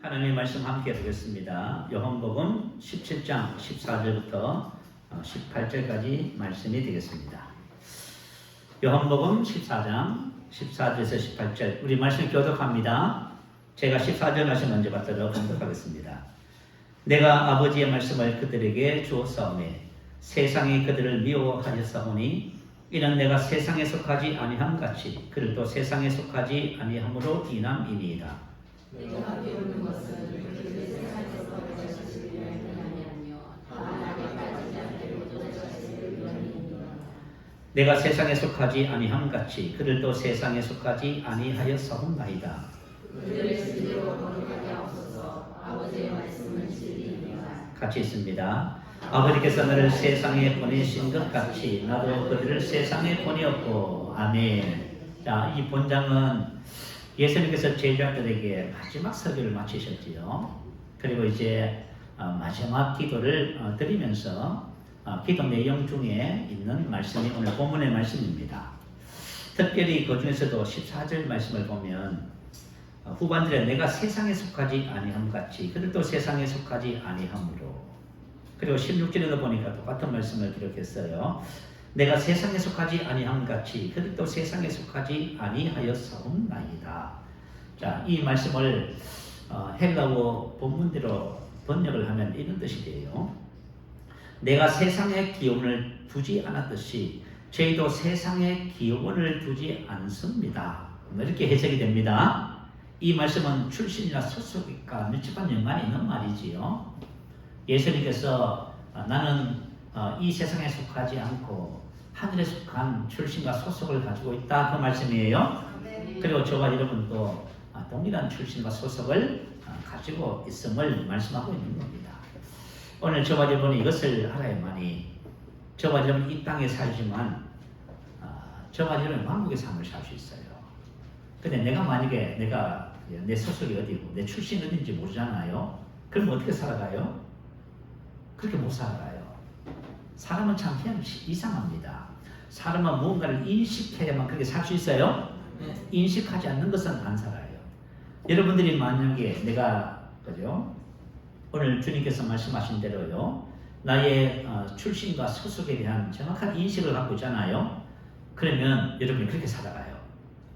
하나님의 말씀 함께 보겠습니다. 요한복음 17장 14절부터 18절까지 말씀이 되겠습니다. 요한복음 14장 14절에서 18절 우리 말씀 교독합니다. 제가 14절 말씀 먼저 받도록 공독하겠습니다. 내가 아버지의 말씀을 그들에게 주었사오매 세상이 그들을 미워하였사오니 이는 내가 세상에 속하지 아니함 같이 그들도 세상에 속하지 아니함으로 인함이니이다. 내가 배우는 것은 그들의 세상에서 가르치시기 위함이 아니하며 다만 나까지 않게 가르치시기 위함이니라. 내가 세상에 속하지 아니함 같이 그들도 세상에 속하지 아니하였사옵나이다. 그들의 진리로 거룩하게 하옵소서. 아버지의 말씀은 진리이니라. 같이 있습니다. 아버지께서 나를 세상에 보내신 것 같이 나도 그들을 세상에 보내었고 아멘. 자, 이 본장은 예수님께서 제자들에게 마지막 설교를 마치셨지요. 그리고 이제 마지막 기도를 드리면서 기도 내용 중에 있는 말씀이 오늘 본문의 말씀입니다. 특별히 그 중에서도 14절 말씀을 보면 후반절에 내가 세상에 속하지 아니함 같이 그들도 세상에 속하지 아니함으로, 그리고 16절에도 보니까 똑같은 말씀을 기록했어요. 내가 세상에 속하지 아니함 같이 그들도 세상에 속하지 아니하였사옵나이다. 자, 이 말씀을 헬라어 본문대로 번역을 하면 이런 뜻이 돼요. 내가 세상에 기원을 두지 않았듯이 저희도 세상에 기원을 두지 않습니다. 이렇게 해석이 됩니다. 이 말씀은 출신이나 소속과 밀접한 연관이 있는 말이지요. 예수님께서 나는 이 세상에 속하지 않고 하늘에 속한 출신과 소속을 가지고 있다, 그 말씀이에요. 그리고 저와 여러분도 동일한 출신과 소속을 가지고 있음을 말씀하고 있는 겁니다. 오늘 저와 여러분이 이것을 알아야만이 저와 여러분 이 땅에 살지만 저와 여러분 왕국의 삶을 살 수 있어요. 근데 내가 만약에 내 소속이 어디고 내 출신이 어딘지 모르잖아요. 그럼 어떻게 살아가요? 그렇게 못 살아가요. 사람은 참 이상합니다. 사람은 무언가를 인식해야만 그렇게 살 수 있어요. 인식하지 않는 것은 안 살아요. 여러분들이 만약에 그죠? 오늘 주님께서 말씀하신 대로요, 나의 출신과 소속에 대한 정확한 인식을 갖고 있잖아요. 그러면 여러분이 그렇게 살아가요.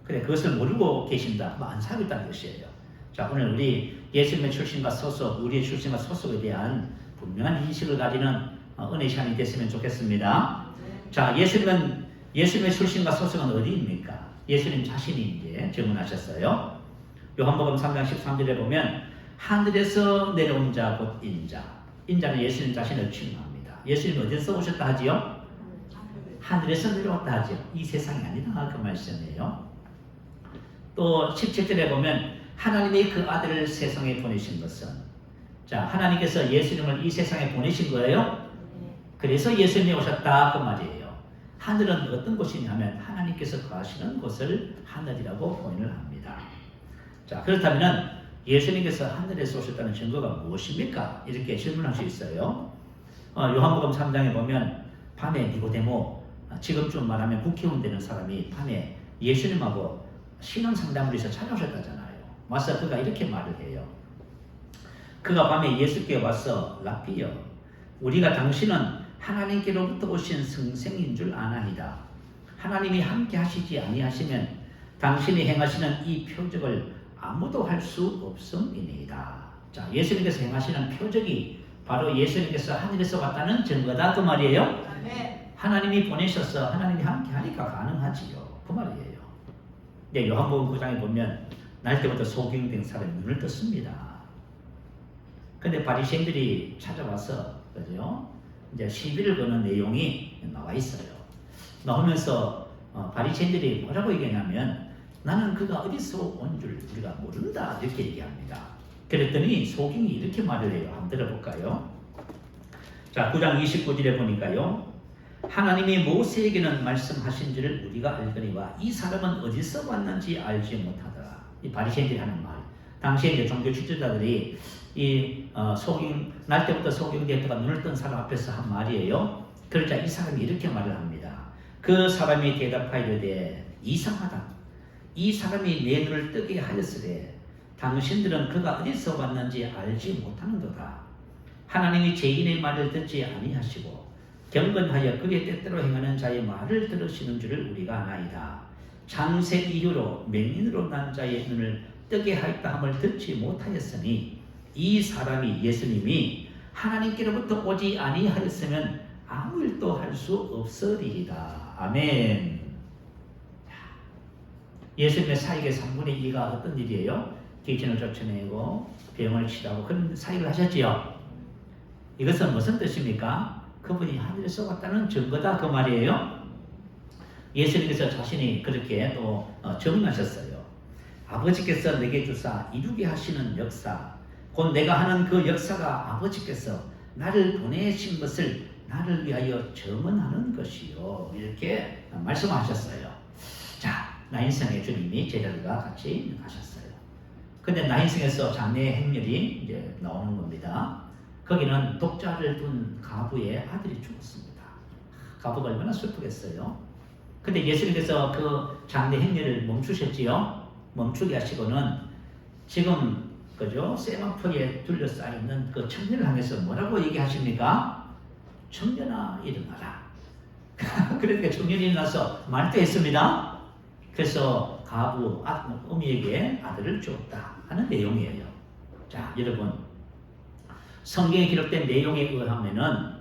그래, 그것을 모르고 계신다, 안 살고 있다는 것이에요. 자, 오늘 우리 예수님의 출신과 소속, 우리의 출신과 소속에 대한 분명한 인식을 가지는 은혜 시간이 됐으면 좋겠습니다. 자, 예수님의 출신과 소속은 어디입니까? 예수님 자신이 이제 질문하셨어요. 요한복음 3장 13절에 보면 하늘에서 내려온 자 곧 인자. 인자는 예수님 자신을 칭송합니다. 예수님 어디서 오셨다 하지요? 하늘에서 내려왔다 하죠. 이 세상이 아니다, 그 말씀이에요. 또 17절에 보면 하나님이 그 아들을 세상에 보내신 것은, 자, 하나님께서 예수님을 이 세상에 보내신 거예요. 그래서 예수님이 오셨다, 그 말이에요. 하늘은 어떤 곳이냐 하면 하나님께서 거하시는 곳을 하늘이라고 표현을 합니다. 자, 그렇다면 예수님께서 하늘에서 오셨다는 증거가 무엇입니까? 이렇게 질문할 수 있어요. 요한복음 3장에 보면 밤에 니고데모, 지금쯤 말하면 국회의원 되는 사람이 밤에 예수님하고 신앙 상담을 위해서 찾아오셨다잖아요. 와서 그가 이렇게 말을 해요. 그가 밤에 예수께 와서 라피여, 우리가 당신은 하나님께로부터 오신 성생인 줄 아나이다. 하나님이 함께 하시지 아니하시면 당신이 행하시는 이 표적을 아무도 할 수 없음이니이다. 자, 예수님께서 행하시는 표적이 바로 예수님께서 하늘에서 왔다는 증거다, 그 말이에요. 하나님이 보내셔서 하나님이 함께 하니까 가능하지요, 그 말이에요. 네, 요한복음 9장에 보면 날 때부터 소경된 사람이 눈을 떴습니다. 근데 바리새인들이 찾아와서, 그죠? 이제 시비를 거는 내용이 나와 있어요. 나오면서 바리새인들이 뭐라고 얘기하냐면 나는 그가 어디서 온 줄 우리가 모른다, 이렇게 얘기합니다. 그랬더니 소경이 이렇게 말을 해요. 한번 들어볼까요? 자, 9장 29절에 보니까요, 하나님이 모세에게는 말씀하신 줄을 우리가 알거니와 이 사람은 어디서 왔는지 알지 못하더라. 이 바리새인들이 하는 말. 당시에 이제 종교 지도자들이 날 때부터 소경되었다가 눈을 뜬 사람 앞에서 한 말이에요. 그러자 이 사람이 이렇게 말을 합니다. 그 사람이 대답하이르되 이상하다. 이 사람이 내 눈을 뜨게 하였으되 당신들은 그가 어디서 왔는지 알지 못하는도다. 하나님이 죄인의 말을 듣지 아니하시고 경건하여 그의 뜻대로 행하는 자의 말을 들으시는 줄을 우리가 아나이다. 창세 이후로 맹인으로 난 자의 눈을 뜨게 하였다 함을 듣지 못하였으니 이 사람이 예수님이 하나님께로부터 오지 아니하였으면 아무 일도 할 수 없으리이다. 아멘. 예수님의 사역의 3분의 2가 어떤 일이에요? 귀신을 쫓아내고 병을 치료하고 그런 사역을 하셨지요. 이것은 무슨 뜻입니까? 그분이 하늘에서 왔다는 증거다 그 말이에요. 예수님께서 자신이 그렇게 또 증언하셨어요. 아버지께서 내게 주사 이루게 하시는 역사, 곧 내가 하는 그 역사가 아버지께서 나를 보내신 것을 나를 위하여 증언하는 것이요. 이렇게 말씀하셨어요. 자, 나인성의 주님이 제자들과 같이 가셨어요. 근데 나인성에서 장례 행렬이 이제 나오는 겁니다. 거기는 독자를 둔 가부의 아들이 죽었습니다. 가부가 얼마나 슬프겠어요. 근데 예수님께서 그 장례 행렬을 멈추셨지요. 멈추게 하시고는 지금 그죠? 세마포에 둘러싸여 있는 그 청년을 향해서 뭐라고 얘기하십니까? 청년아 일어나라. 그러니까 청년이 일어나서 말도했습니다. 그래서 가부 어미에게 아들을 주었다 하는 내용이에요. 자, 여러분, 성경에 기록된 내용에 의하면은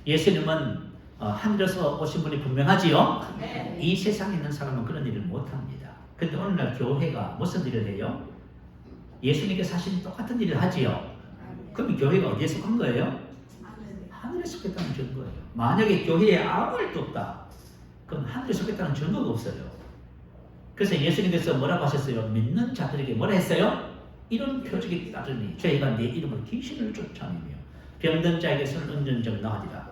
예수님은 하늘에서 오신 분이 분명하지요. 네. 이 세상에 있는 사람은 그런 일을 못합니다. 근데 오늘날 교회가 무슨 일을 해요? 예수님께 사실 똑같은 일을 하지요. 그럼 교회가 어디에 속한 거예요? 하늘에 속했다는 증거예요. 만약에 교회에 아무 일도 없다, 그럼 하늘에 속했다는 증거가 없어요. 그래서 예수님께서 뭐라고 하셨어요? 믿는 자들에게 뭐라 했어요? 이런 표적이 따르니 저희가 내 이름으로 귀신을 쫓아내며 병든 자에게 손을 얹은 적 나으리라.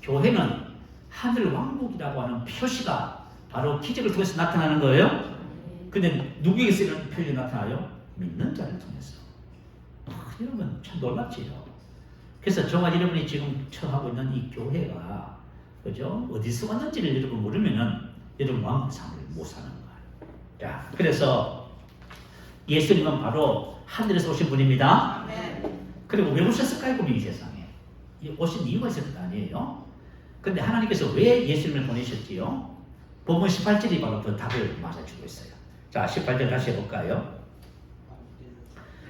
교회는 하늘 왕국이라고 하는 표시가 바로 기적을 통해서 나타나는 거예요. 근데 누구에게서 이런 표적이 나타나요? 믿는 자를 통해서. 여러분 참 놀랍지요. 그래서 저와 여러분이 지금 처하고 있는 이 교회가 그죠? 어디서 왔는지를 여러분 모르면은 여러분 왕상을 못 사는 거예요. 자, 그래서 예수님은 바로 하늘에서 오신 분입니다. 그리고 왜 오셨을까요? 그럼 이 세상에 오신 이유가 있을 거 아니에요. 근데 하나님께서 왜 예수님을 보내셨지요? 본문 18절이 바로 그 답을 맞아주고 있어요. 자, 18절 다시 해볼까요?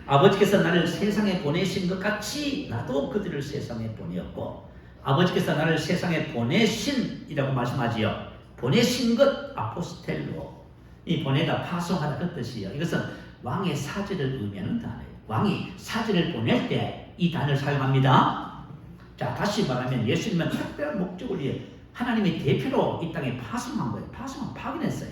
아버지께서 나를 세상에 보내신 것 같이 나도 그들을 세상에 보내었고, 아버지께서 나를 세상에 보내신이라고 말씀하지요. 보내신 것 아포스텔로, 이 보내다 파송하다 그 뜻이요. 이것은 왕의 사제를 의미하는 단어예요. 왕이 사제를 보낼 때 이 단어를 사용합니다. 자, 다시 말하면 예수님은 특별한 목적을 위해 하나님의 대표로 이 땅에 파송한 거예요. 파견했어요.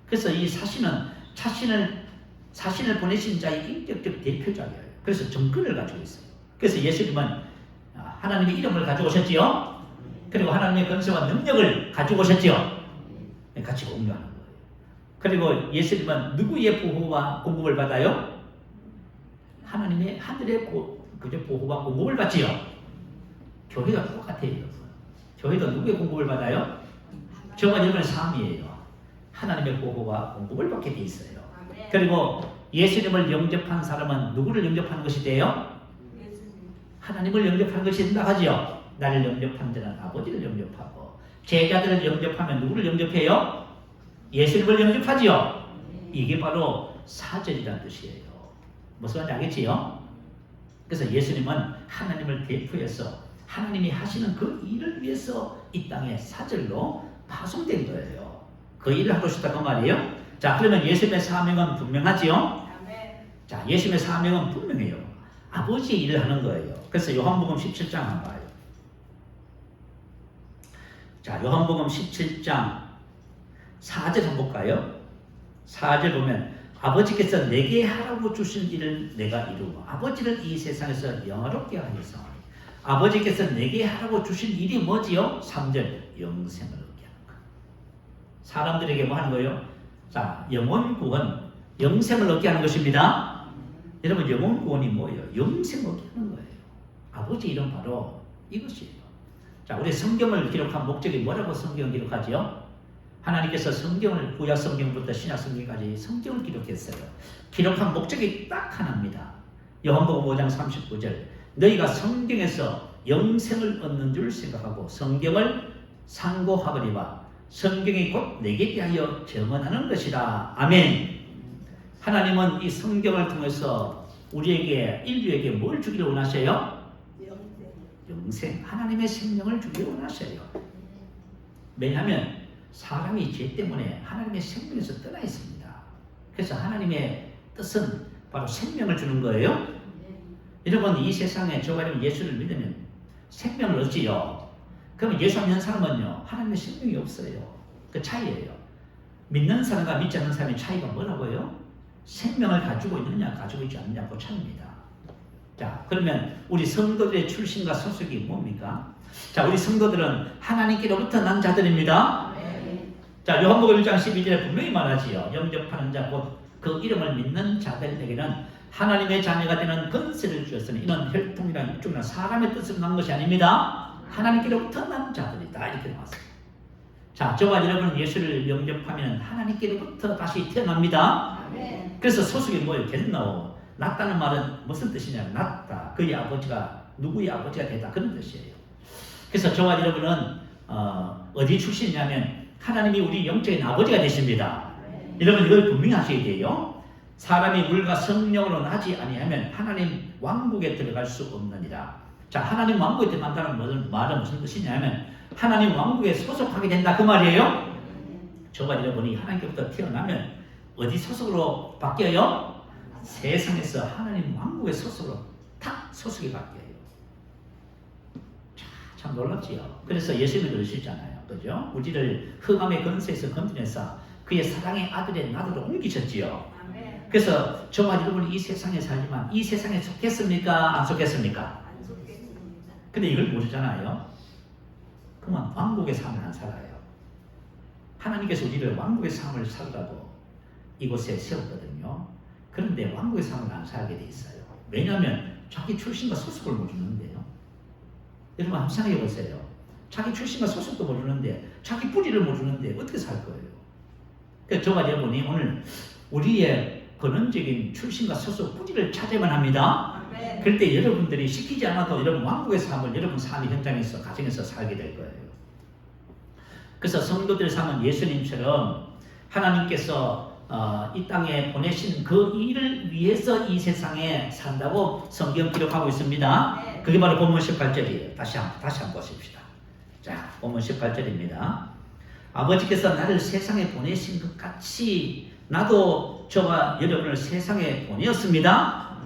그래서 이 사신은 사신을 보내신 자의 인격적 대표자예요. 그래서 정권을 가지고 있어요. 그래서 예수님은 하나님의 이름을 가지고 오셨지요. 그리고 하나님의 권세와 능력을 가지고 오셨지요. 같이 공유하는 거예요. 그리고 예수님은 누구의 보호와 공급을 받아요? 하나님의 하늘의 보호와 공급을 받지요. 교회가 똑같아요. 교회도 누구의 공급을 받아요? 저와 여러분의 삶이에요. 하나님의 보호와 공급을 받게 돼 있어요. 그리고 예수님을 영접한 사람은 누구를 영접하는 것이 돼요? 하나님을 영접하는 것이 된다 하지요. 나를 영접한 자는 아버지를 영접하고, 제자들을 영접하면 누구를 영접해요? 예수님을 영접하지요. 이게 바로 사절이라는 뜻이에요. 무슨 말인지 알겠지요? 그래서 예수님은 하나님을 대표해서 하나님이 하시는 그 일을 위해서 이 땅에 사절로 파송된 거예요. 그 일을 하고 싶다 그 말이에요. 자, 그러면 예수님의 사명은 분명하지요? 자, 예수님의 사명은 분명해요. 아버지의 일을 하는 거예요. 그래서 요한복음 17장 한번 봐요. 자, 요한복음 17장 4절 한번 볼까요? 4절 보면 아버지께서 내게 하라고 주신 일을 내가 이루고 아버지를 이 세상에서 영화롭게 하여서, 아버지께서 내게 하라고 주신 일이 뭐지요? 3절 영생을 얻게 하는 것. 사람들에게 뭐 하는 거예요? 자, 영원 구원, 영생을 얻게 하는 것입니다. 여러분, 영원 구원이 뭐예요? 영생을 얻게 하는 거예요. 아버지 이름 바로 이것이에요. 자, 우리 성경을 기록한 목적이 뭐라고 성경을 기록하지요? 하나님께서 성경을 구약 성경부터 신약 성경까지 성경을 기록했어요. 기록한 목적이 딱 하나입니다. 요한복음 5장 39절 너희가 성경에서 영생을 얻는 줄 생각하고 성경을 상고하거니와 성경이 곧 내게 대하여 증언하는 것이라. 아멘. 하나님은 이 성경을 통해서 우리에게 인류에게 뭘 주기를 원하세요? 영생. 하나님의 생명을 주기를 원하세요. 왜냐하면 사람이 죄 때문에 하나님의 생명에서 떠나 있습니다. 그래서 하나님의 뜻은 바로 생명을 주는 거예요. 여러분 이 세상에 저가 예수를 믿으면 생명을 얻지요. 그러면 예수 안 믿는 사람은요 하나님의 생명이 없어요. 그 차이예요. 믿는 사람과 믿지 않는 사람의 차이가 뭐라고요? 생명을 가지고 있느냐 가지고 있지 않느냐 그 차이입니다. 자 그러면 우리 성도들의 출신과 소속이 뭡니까? 자 우리 성도들은 하나님께로부터 난 자들입니다. 자 요한복음 1장 12절에 분명히 말하지요. 영접하는 자 곧 그 이름을 믿는 자들에게는 하나님의 자녀가 되는 권세를 주었으니 이는 혈통이나 육종이나 사람의 뜻으로 난 것이 아닙니다. 하나님께로부터 난 자들이다. 이렇게 나왔습니다. 자 저와 여러분 예수를 영접하면 하나님께로부터 다시 태어납니다. 그래서 소속이 뭐예요? 겟나오. 낫다는 말은 무슨 뜻이냐? 낫다. 그의 아버지가 누구의 아버지가 되다 그런 뜻이에요. 그래서 저와 여러분은 어디 출신이냐면 하나님이 우리 영적인 아버지가 되십니다. 여러분 이걸 분명히 하셔야 돼요. 사람이 물과 성령으로 나지 아니하면 하나님 왕국에 들어갈 수 없느니라. 자 하나님 왕국에 들어간다는 말은 무슨 뜻이냐면 하나님 왕국에 소속하게 된다 그 말이에요. 저와 여러분이 하나님께부터 태어나면 어디 소속으로 바뀌어요? 세상에서 하나님 왕국의 소속으로 탁 소속이 바뀌어요. 참 놀랍지요. 그래서 예수님이 그러시잖아요. 그죠? 우리를 흑암의 권세에서 건져내서 그의 사랑의 아들의 나라로 옮기셨지요. 그래서 저와 여러분이 이 세상에 살지만 이 세상에 속했습니까? 안 속했습니까? 안 속겠습니다. 근데 이걸 모르잖아요. 그러면 왕국의 삶을 안 살아요. 하나님께서 우리를 왕국의 삶을 살라고 이곳에 세웠거든요. 그런데 왕국의 삶을 안 살게 돼 있어요. 왜냐하면 자기 출신과 소속을 모르는데요. 여러분 한번 생각해 보세요. 자기 출신과 소속도 모르는데 자기 뿌리를 모르는데 어떻게 살 거예요? 그래서 저와 여러분이 오늘 우리의 근원적인 출신과 소속 뿌리를 찾아야만 합니다. 그럴 때 여러분들이 시키지 않아도 여러분 왕국의 삶을 여러분 삶의 현장에서 가정에서 살게 될 거예요. 그래서 성도들의 삶은 예수님처럼 하나님께서 이 땅에 보내신 그 일을 위해서 이 세상에 산다고 성경 기록하고 있습니다. 그게 바로 본문 18절이에요. 다시 한번 보십시다. 자, 본문 18절입니다. 아버지께서 나를 세상에 보내신 것 같이 나도 저와 여러분을 세상에 보내었습니다.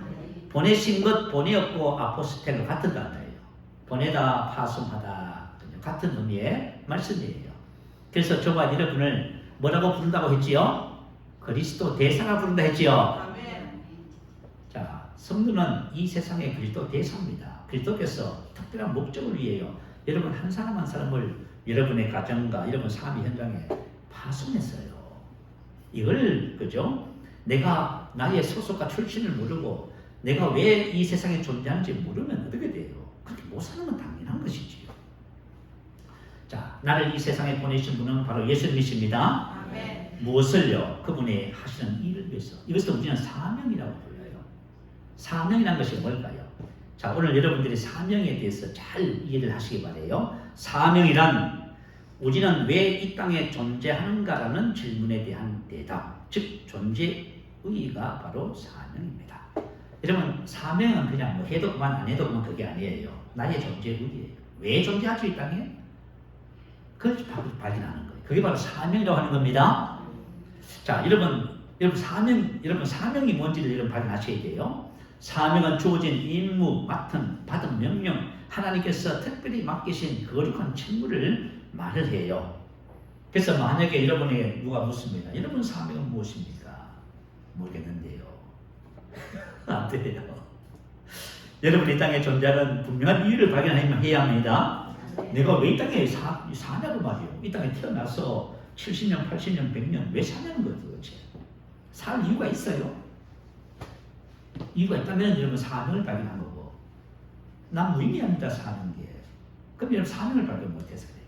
보내신 것 보내었고 아포스텔로 같은 단어예요. 보내다 파송하다 같은 의미의 말씀이에요. 그래서 저와 여러분을 뭐라고 부른다고 했지요? 그리스도 대사가 부른다 했지요. 자, 성도는 이 세상의 그리스도 대사입니다. 그리스도께서 특별한 목적을 위해요. 여러분 한 사람 한 사람을 여러분의 가정과 여러분 삶의 현장에 파송했어요. 이걸 그죠? 내가 나의 소속과 출신을 모르고 내가 왜 이 세상에 존재하는지 모르면 어떻게 돼요? 그렇게 못 사는 건 당연한 것이지요. 자, 나를 이 세상에 보내신 분은 바로 예수님이십니다. 무엇을요? 그분이 하시는 일을 위해서. 이것을 우리는 사명이라고 불러요. 사명이라는 것이 뭘까요? 자, 오늘 여러분들이 사명에 대해서 잘 이해를 하시기 바라요. 사명이란 우리는 왜 이 땅에 존재하는가라는 질문에 대한 대답, 즉 존재 의의가 바로 사명입니다. 여러분 사명은 그냥 뭐 해도 그만 안 해도 그만 그게 아니에요. 나의 존재 의의예요. 왜 존재하지 이 땅에? 그걸 바로 발견하는 거예요. 그게 바로 사명이라고 하는 겁니다. 자, 여러분 사명이 뭔지를 여러분 발견하셔야 돼요. 사명은 주어진 임무, 받은 명령, 하나님께서 특별히 맡기신 거룩한 책무를 말을 해요. 그래서 만약에 여러분에게 누가 묻습니다. 여러분 사명은 무엇입니까? 모르겠는데요. 안 돼요. 여러분 이 땅에 존재하는 분명한 이유를 발견해야 합니다. 내가 왜 이 땅에 사냐고 말이에요. 이 땅에 태어나서 70년, 80년, 100년 왜 사냐는 거예요 도대체. 살 이유가 있어요. 이유가 있다면 여러분 사명을 발견한 거고 난 무의미합니다 사는 게. 그럼 여러분 사명을 발견 못해서 그래요.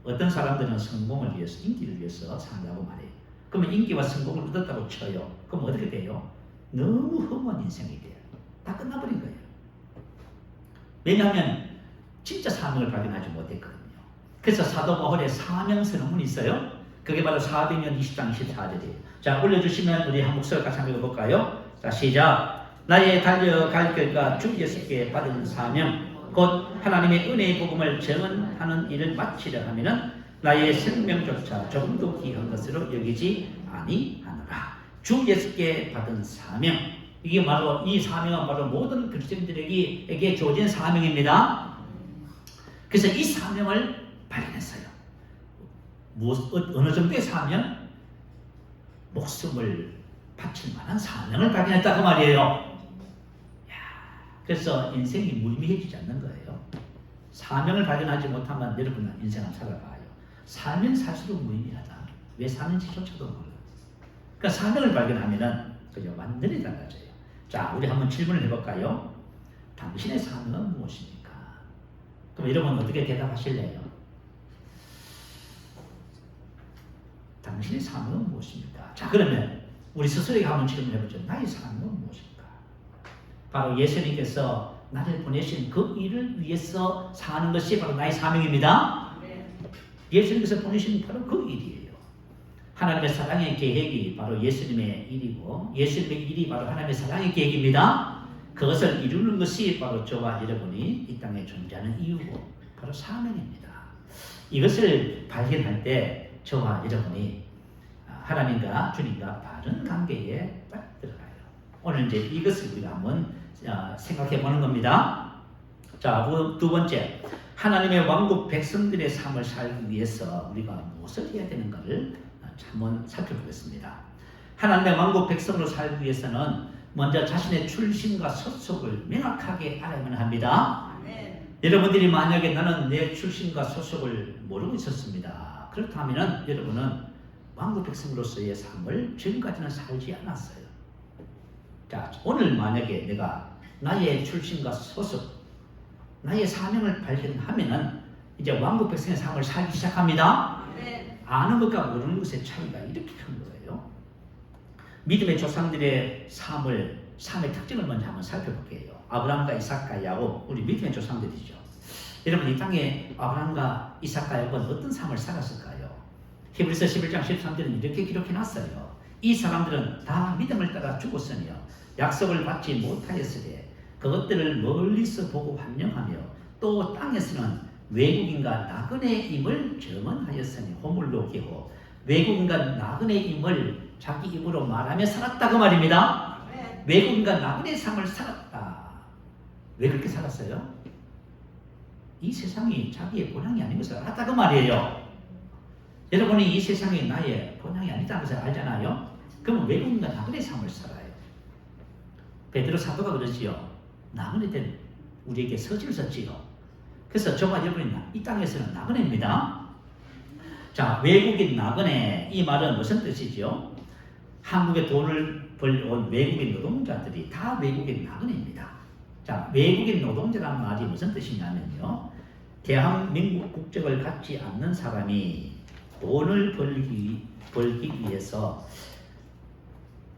어떤 사람들은 성공을 위해서, 인기를 위해서 산다고 말해요. 그러면 인기와 성공을 얻었다고 쳐요. 그럼 어떻게 돼요? 너무 허무한 인생이 돼요. 다 끝나버린 거예요. 왜냐하면 진짜 사명을 발견하지 못했거든요. 그래서 사도 바울의 사명 선언문이 있어요. 그게 바로 사도행전 20장 24절이에요. 자, 올려주시면 우리 한 목소리 같이 한번 읽어볼까요? 자, 시작. 나의 달려갈 길과 주 예수께 받은 사명 곧 하나님의 은혜의 복음을 증언하는 일을 마치려 하면은 나의 생명조차 조금도 귀한 것으로 여기지 아니하노라. 주 예수께 받은 사명, 이게 바로 이 사명은 바로 모든 그리스도인들에게 주어진 사명입니다. 그래서 이 사명을 발견했어요. 어느 정도의 사명? 목숨을 바칠 만한 사명을 발견했다 그 말이에요. 그래서 인생이 무의미해지지 않는 거예요. 사명을 발견하지 못하면 여러분은 인생을 살아가요. 살면 살수록 무의미하다. 왜 사는지조차도 몰라. 그러니까 사명을 발견하면은 그저 완전히 달라져요. 자, 우리 한번 질문을 해볼까요? 당신의 사명은 무엇입니까? 그럼 여러분 어떻게 대답하실래요? 당신의 사명은 무엇입니까? 자, 그러면 우리 스스로에게 한번 질문해보죠. 나의 사명은 무엇입니까? 바로 예수님께서 나를 보내신 그 일을 위해서 사는 것이 바로 나의 사명입니다. 예수님께서 보내신 바로 그 일이에요. 하나님의 사랑의 계획이 바로 예수님의 일이고 예수님의 일이 바로 하나님의 사랑의 계획입니다. 그것을 이루는 것이 바로 저와 여러분이 이 땅에 존재하는 이유고 바로 사명입니다. 이것을 발견할 때 저와 여러분이 하나님과 주님과 바른 관계에 딱 들어가요. 오늘 이제 이것을 우리가 한번 생각해 보는 겁니다. 자, 두 번째, 하나님의 왕국 백성들의 삶을 살기 위해서 우리가 무엇을 해야 되는가를 한번 살펴보겠습니다. 하나님의 왕국 백성으로 살기 위해서는 먼저 자신의 출신과 소속을 명확하게 알아야만 합니다. 여러분들이 만약에 나는 내 출신과 소속을 모르고 있었습니다. 그렇다면 여러분은 왕국 백성으로서의 삶을 지금까지는 살지 않았어요. 자, 오늘 만약에 내가 나의 출신과 소속, 나의 사명을 발견하면은 이제 왕국 백성의 삶을 살기 시작합니다. 아는 것과 모르는 것의 차이가 이렇게 큰 거예요. 믿음의 조상들의 삶의 특징을 먼저 한번 살펴볼게요. 아브라함과 이삭과 야곱, 우리 믿음의 조상들이죠. 여러분, 이 땅에 아브라함과 이삭과 야곱은 어떤 삶을 살았을까요? 히브리서 11장 13절은 이렇게 기록해놨어요. 이 사람들은 다 믿음을 따라 죽었으며 약속을 받지 못하였으되 그것들을 멀리서 보고 환영하며 또 땅에서는 외국인과 나그네임을 증언하였으니 호물로 기고 외국인과 나그네임을 자기 입으로 말하며 살았다고 말입니다. 외국인과 나그네 삶을 살았다. 왜 그렇게 살았어요? 이 세상이 자기의 본향이 아닌 것을 알았다고 말이에요. 여러분이 이 세상이 나의 본향이 아니다는 것을 알잖아요. 그러면 외국인과 나그네 삶을 살아요. 베드로 사도가 그러지요. 나그네된 우리에게 서지를 썼지요. 그래서 저와 여러분이 이 땅에서는 나그네입니다. 자, 외국인 나그네, 이 말은 무슨 뜻이죠? 한국에 돈을 벌려온 외국인 노동자들이 다 외국인 나그네입니다. 자, 외국인 노동자라는 말이 무슨 뜻이냐면요, 대한민국 국적을 갖지 않는 사람이 돈을 벌기 위해서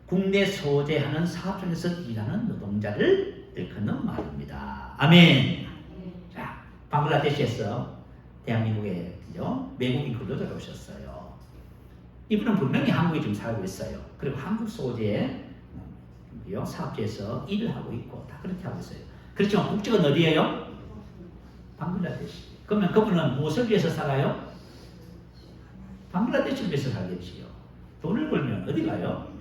국내 소재하는 사업장에서 일하는 노동자를 일컫는 말입니다. 아멘. 자, 방글라데시에서 대한민국에 외국인 근로자가 오셨어요. 이분은 분명히 한국에 지금 살고 있어요. 그리고 한국 소재 사업체에서 일을 하고 있고 다 그렇게 하고 있어요. 그렇지만 국적은 어디예요? 방글라데시. 그러면 그분은 무엇을 위해서 살아요? 방글라데시를 위해서 살겠지요. 돈을 벌면 어디 가요?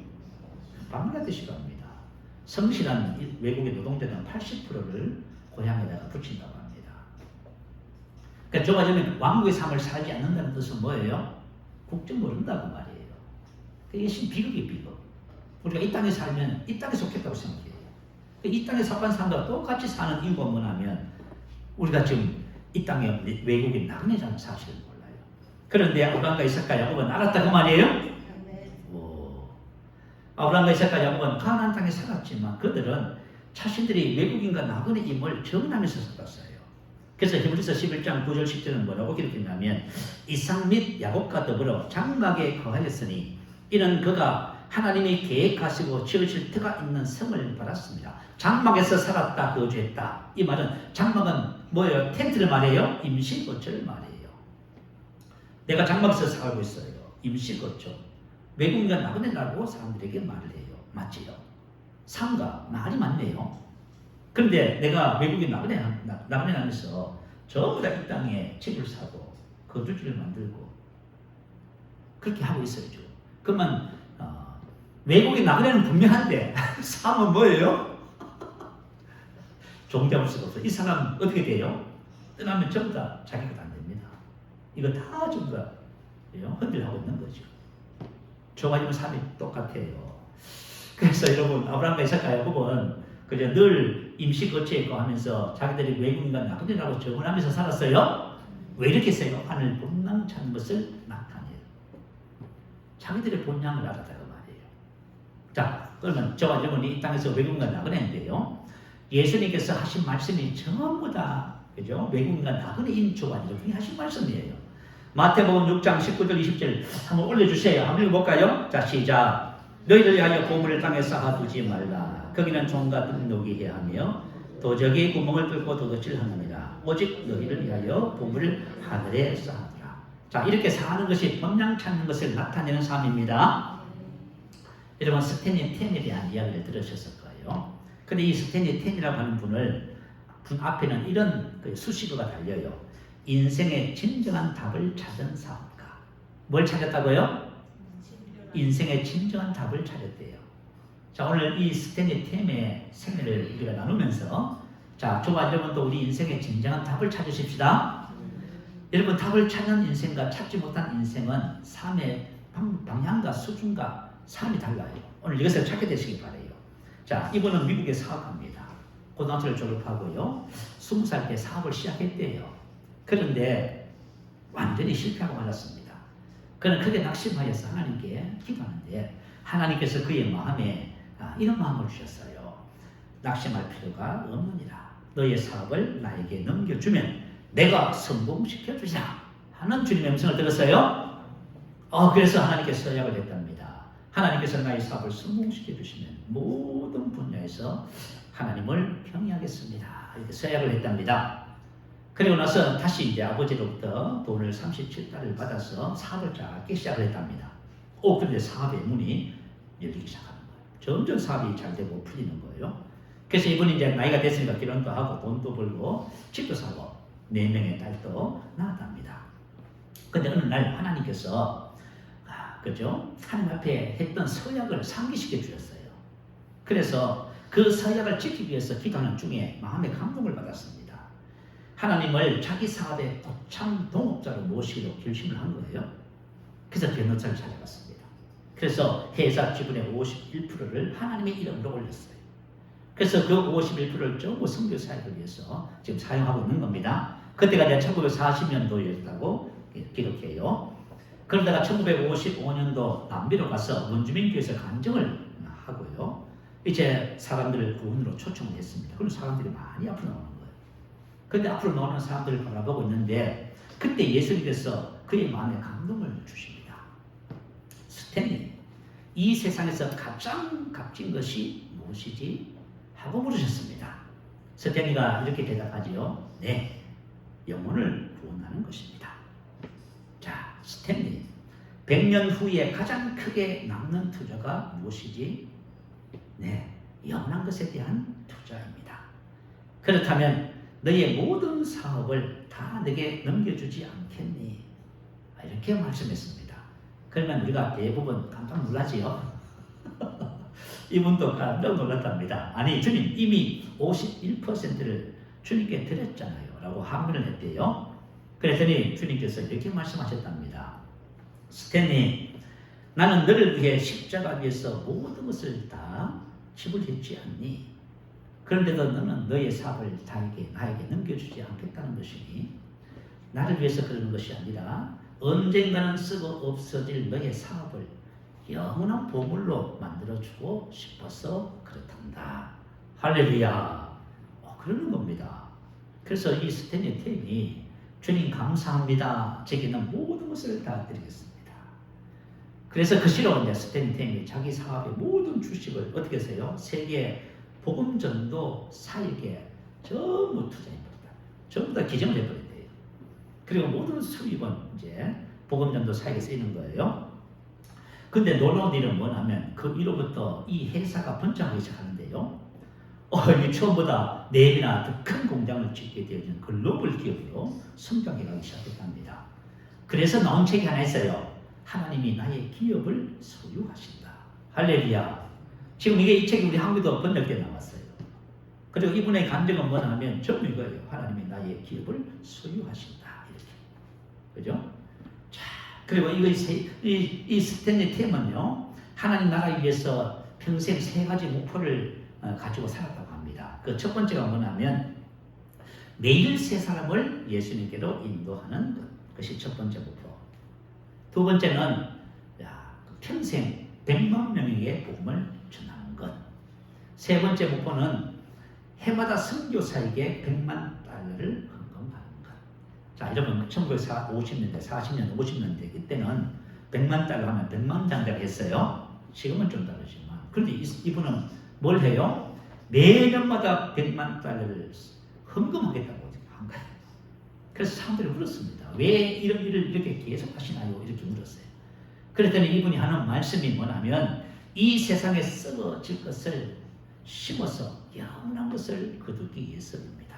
방글라데시 갑니다. 성실한 외국의 노동자는 80%를 고향에다가 붙인다고 합니다. 그러니까 저와 저는 왕국의 삶을 살지 않는다는 뜻은 뭐예요? 국적 모른다고 말이에요. 이게 비극이 비극. 우리가 이 땅에 살면 이 땅에 속했다고 생각해요. 이 땅에 속한 사람과 똑같이 사는 이유가 뭐냐면 우리가 지금 이 땅에 외국인 나그네라는 사실을 몰라요. 그런데 아브라함과 이삭과 야곱은 알았다고 말이에요. 아브라함과 이삭과 야곱은 가나안 땅에 살았지만 그들은 자신들이 외국인과 나그네임을 정하면서 살았어요. 그래서 히브리서 11장 9절 10절은 뭐라고 기록했냐면 이삭 및 야곱과 더불어 장막에 거하였으니 이는 그가 하나님이 계획하시고 지으실 터가 있는 성을 받았습니다. 장막에서 살았다, 거주했다. 이 말은 장막은 뭐예요? 텐트를 말해요? 임시거처를 말해요. 내가 장막에서 살고 있어요. 임시거처. 외국인과 나그네라고 사람들에게 말을 해요. 맞지요? 상가, 말이 맞네요. 그런데 내가 외국인 나그네 하면서 전부 다 이 땅에 집을 사고 거주지를 만들고 그렇게 하고 있어요. 그러면 외국인 나그네는 분명한데 삶은 뭐예요? 종잡을 수가 없어. 이 사람 어떻게 돼요? 떠나면 전부 다 자기 것 안 됩니다. 이거 다 전부 다 흔들하고 있는 거죠. 조가지면 삶이 똑같아요. 그래서 여러분 아브라함과 이삭과 야곱은 그저 늘 임시 거처에 있고 하면서 자기들이 외국인과 나그네라고 적응하면서 살았어요. 왜 이렇게 했어요? 하늘 본향 찾는 것을 나타내요. 자기들의 본향을 알았다고 말이에요. 자, 그러면 저와 여러분이 이 땅에서 외국인과 나그네인데요. 예수님께서 하신 말씀이 전부 다 그죠? 외국인과 나그네인 저와 여러분이 하신 말씀이에요. 마태복음 6장 19절 20절 한번 올려주세요. 한번 읽어볼까요? 자, 시작. 너희를 위하여 보물을 땅에 쌓아두지 말라. 거기는 종과 등록이 해야 하며 도적이 구멍을 뚫고 도둑질하느니라. 오직 너희를 위하여 보물을 하늘에 쌓아두라. 자, 이렇게 사는 것이 본향 찾는 것을 나타내는 삶입니다. 여러분 스탠리 텐에 대한 이야기를 들으셨을 거예요. 근데 이 스탠리 텐이라고 하는 분 앞에는 이런 수식어가 달려요. 인생의 진정한 답을 찾은 사업가. 뭘 찾았다고요? 인생의 진정한 답을 찾았대요. 자, 오늘 이 스탠리 템의 생애를 우리가 나누면서 자, 저와 여러분도 우리 인생의 진정한 답을 찾으십시다. 여러분 답을 찾는 인생과 찾지 못한 인생은 삶의 방향과 수준과 삶이 달라요. 오늘 이것을 찾게 되시기 바라요. 자, 이분은 미국에 사업합니다. 고등학교를 졸업하고요. 20살 때 사업을 시작했대요. 그런데 완전히 실패하고 말았습니다. 그는 크게 낙심하여서 하나님께 기도하는데 하나님께서 그의 마음에 이런 마음을 주셨어요. 낙심할 필요가 없느니라. 너의 사업을 나에게 넘겨주면 내가 성공시켜 주시라 하는 주님의 음성을 들었어요. 그래서 하나님께서 서약을 했답니다. 하나님께서 나의 사업을 성공시켜 주시면 모든 분야에서 하나님을 경외하겠습니다. 이렇게 서약을 했답니다. 그리고 나서 다시 이제 아버지로부터 돈을 37달러를 받아서 사업을 작게 시작을 했답니다. 그런데 사업의 문이 열리기 시작하는 거예요. 점점 사업이 잘 되고 풀리는 거예요. 그래서 이분이 이제 나이가 됐으니까 결혼도 하고 돈도 벌고 집도 사고 4명의 딸도 낳았답니다. 근데 어느 날 하나님께서 그죠? 하나님 앞에 했던 서약을 상기시켜 주셨어요. 그래서 그 서약을 지키기 위해서 기도하는 중에 마음의 감동을 받았습니다. 하나님을 자기 사업의 고참 동업자로 모시기로 결심을 한 거예요. 그래서 변호사를 찾아갔습니다. 그래서 회사 지분의 51%를 하나님의 이름으로 올렸어요. 그래서 그 51%를 전부 선교 사역을 위해서 지금 사용하고 있는 겁니다. 그때가 이제 1940년도였다고 기록해요. 그러다가 1955년도 남미로 가서 원주민교회에서 간증을 하고요. 이제 사람들을 구원으로 초청을 했습니다. 그럼 사람들이 많이 앞으로 나오는 거예요. 그런데 앞으로 나오는 사람들을 바라보고 있는데 그때 예수님께서 그의 마음에 감동을 주십니다. 스탠리, 이 세상에서 가장 값진 것이 무엇이지? 하고 물으셨습니다. 스탠리가 이렇게 대답하지요. 네, 영혼을 구원하는 것입니다. 자, 스탠리, 100년 후에 가장 크게 남는 투자가 무엇이지? 네, 영원한 것에 대한 투자입니다. 그렇다면 너의 모든 사업을 다 내게 넘겨주지 않겠니? 이렇게 말씀했습니다. 그러면 우리가 대부분 깜짝 놀라지요? 이분도 깜짝 놀랐답니다. 아니, 주님 이미 51%를 주님께 드렸잖아요 라고 항변을 했대요. 그랬더니 주님께서 이렇게 말씀하셨답니다. 스탠리, 나는 너를 위해 십자가 위에서 모든 것을 다 지불했지 않니? 그런데도 너는 너의 사업을 나에게 넘겨주지 않겠다는 것이니 나를 위해서 그러는 것이 아니라 언젠가는 쓰고 없어질 너의 사업을 영원한 보물로 만들어주고 싶어서 그렇단다. 할렐루야. 그러는 겁니다. 그래서 이 스탠리 템이 주님 감사합니다. 제게는 모든 것을 다 드리겠습니다. 그래서 그 시로 이제 스탠리 템이 자기 사업의 모든 주식을 어떻게 해서요? 세계 복음 전도 사역에 전부 투자해버렸다. 전부 다 기증을 해버렸대요. 그리고 모든 수입은 이제 복음 전도 사역에 쓰이는 거예요. 근데 놀라운 일은 뭐냐면 그 이로부터 이 회사가 번창하기 시작하는데요. 이 처음보다 4배나 더 큰 공장을 짓게 되어진 글로벌 기업으로 성장해가기 시작했답니다. 그래서 나온 책이 하나 있어요. 하나님이 나의 기업을 소유하신다. 할렐루야. 지금 이 책이 우리 한국에도 번역돼 나왔어요. 그리고 이분의 감정은 뭐냐면 전부 이거예요. 하나님이 나의 기업을 소유하신다. 이렇게. 그죠? 자, 그리고 이 스탠리 템은요. 하나님 나라를 위해서 평생 3가지 목표를 가지고 살았다고 합니다. 그 첫 번째가 뭐냐면 매일 3사람을 예수님께로 인도하는 것. 그것이 첫 번째 목표. 두 번째는 평생 100만 명에게 복음을 전하는 것. 세 번째 목표는 해마다 선교사에게 100만 달러를 헌금하는 것. 자, 여러분 1950년대, 40년대, 50년대 이때는 100만 달러 하면 100만 장자가 했어요. 지금은 좀 다르지만. 그런데 이분은 뭘 해요? 매년마다 100만 달러를 헌금하겠다고 한 거예요. 그래서 사람들이 물었습니다. 왜 이런 일을 이렇게 계속 하시나요? 이렇게 물었어요. 그랬더니 이분이 하는 말씀이 뭐냐면 이 세상에 썩어질 것을 심어서 영원한 것을 거두기 위해서입니다.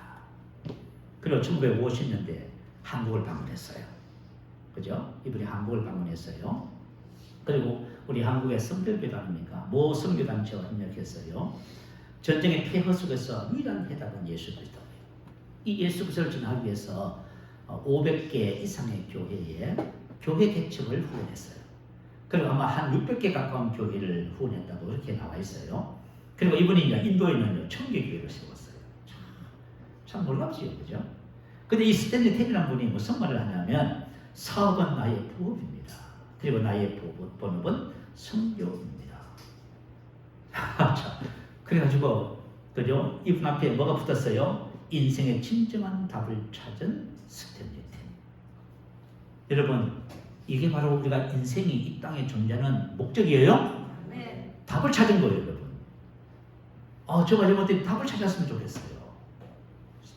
그리고 1950년대 한국을 방문했어요. 그죠? 이분이 한국을 방문했어요. 그리고 우리 한국의 성결교단입니까? 모 선교단체와 협력했어요. 전쟁의 폐허 속에서 유일한 해답은 예수 그리스도예요. 이 예수 그리스도를 전하기 위해서 500개 이상의 교회에 교회 개척을 후원했어요. 그리고 아마 한 600개 가까운 교회를 후원했다고 이렇게 나와 있어요. 그리고 이분이 인도에 있는 1000개 교회를 세웠어요. 참 놀랍지요, 그죠? 근데 이 스탠리 템이라는 분이 무슨 말을 하냐면 사업은 나의 부업입니다. 그리고 나의 본업은 선교입니다. 그래가지고 그죠? 이분 앞에 뭐가 붙었어요? 인생의 진정한 답을 찾은 스탠리 템. 여러분, 이게 바로 우리가 인생이 이 땅에 존재하는 목적이에요? 네. 답을 찾은 거예요, 여러분. 제가 여러분들이 답을 찾았으면 좋겠어요.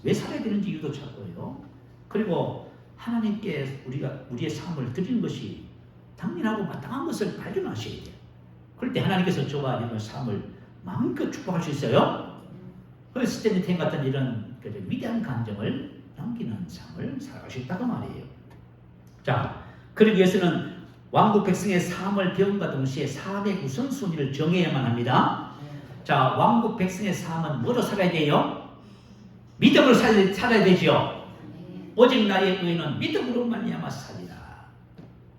왜 살아야 되는지 이유도 찾고요. 그리고 하나님께 우리의 삶을 드리는 것이 당연하고 마땅한 것을 발견하셔야 돼요. 그럴 때 하나님께서 저와 여러분의 삶을 마음껏 축복할 수 있어요. 그래서 스탠리 템 같은 이런 위대한 감정을 남기는 삶을 살아갈 수 있다고 말이에요. 자, 그러기 위해서는 왕국 백성의 삶을 배움과 동시에 삶의 우선순위를 정해야만 합니다. 자, 왕국 백성의 삶은 뭐로 살아야 돼요? 믿음으로 살아야 되죠. 오직 나의 의는 믿음으로 말미암아 살리라.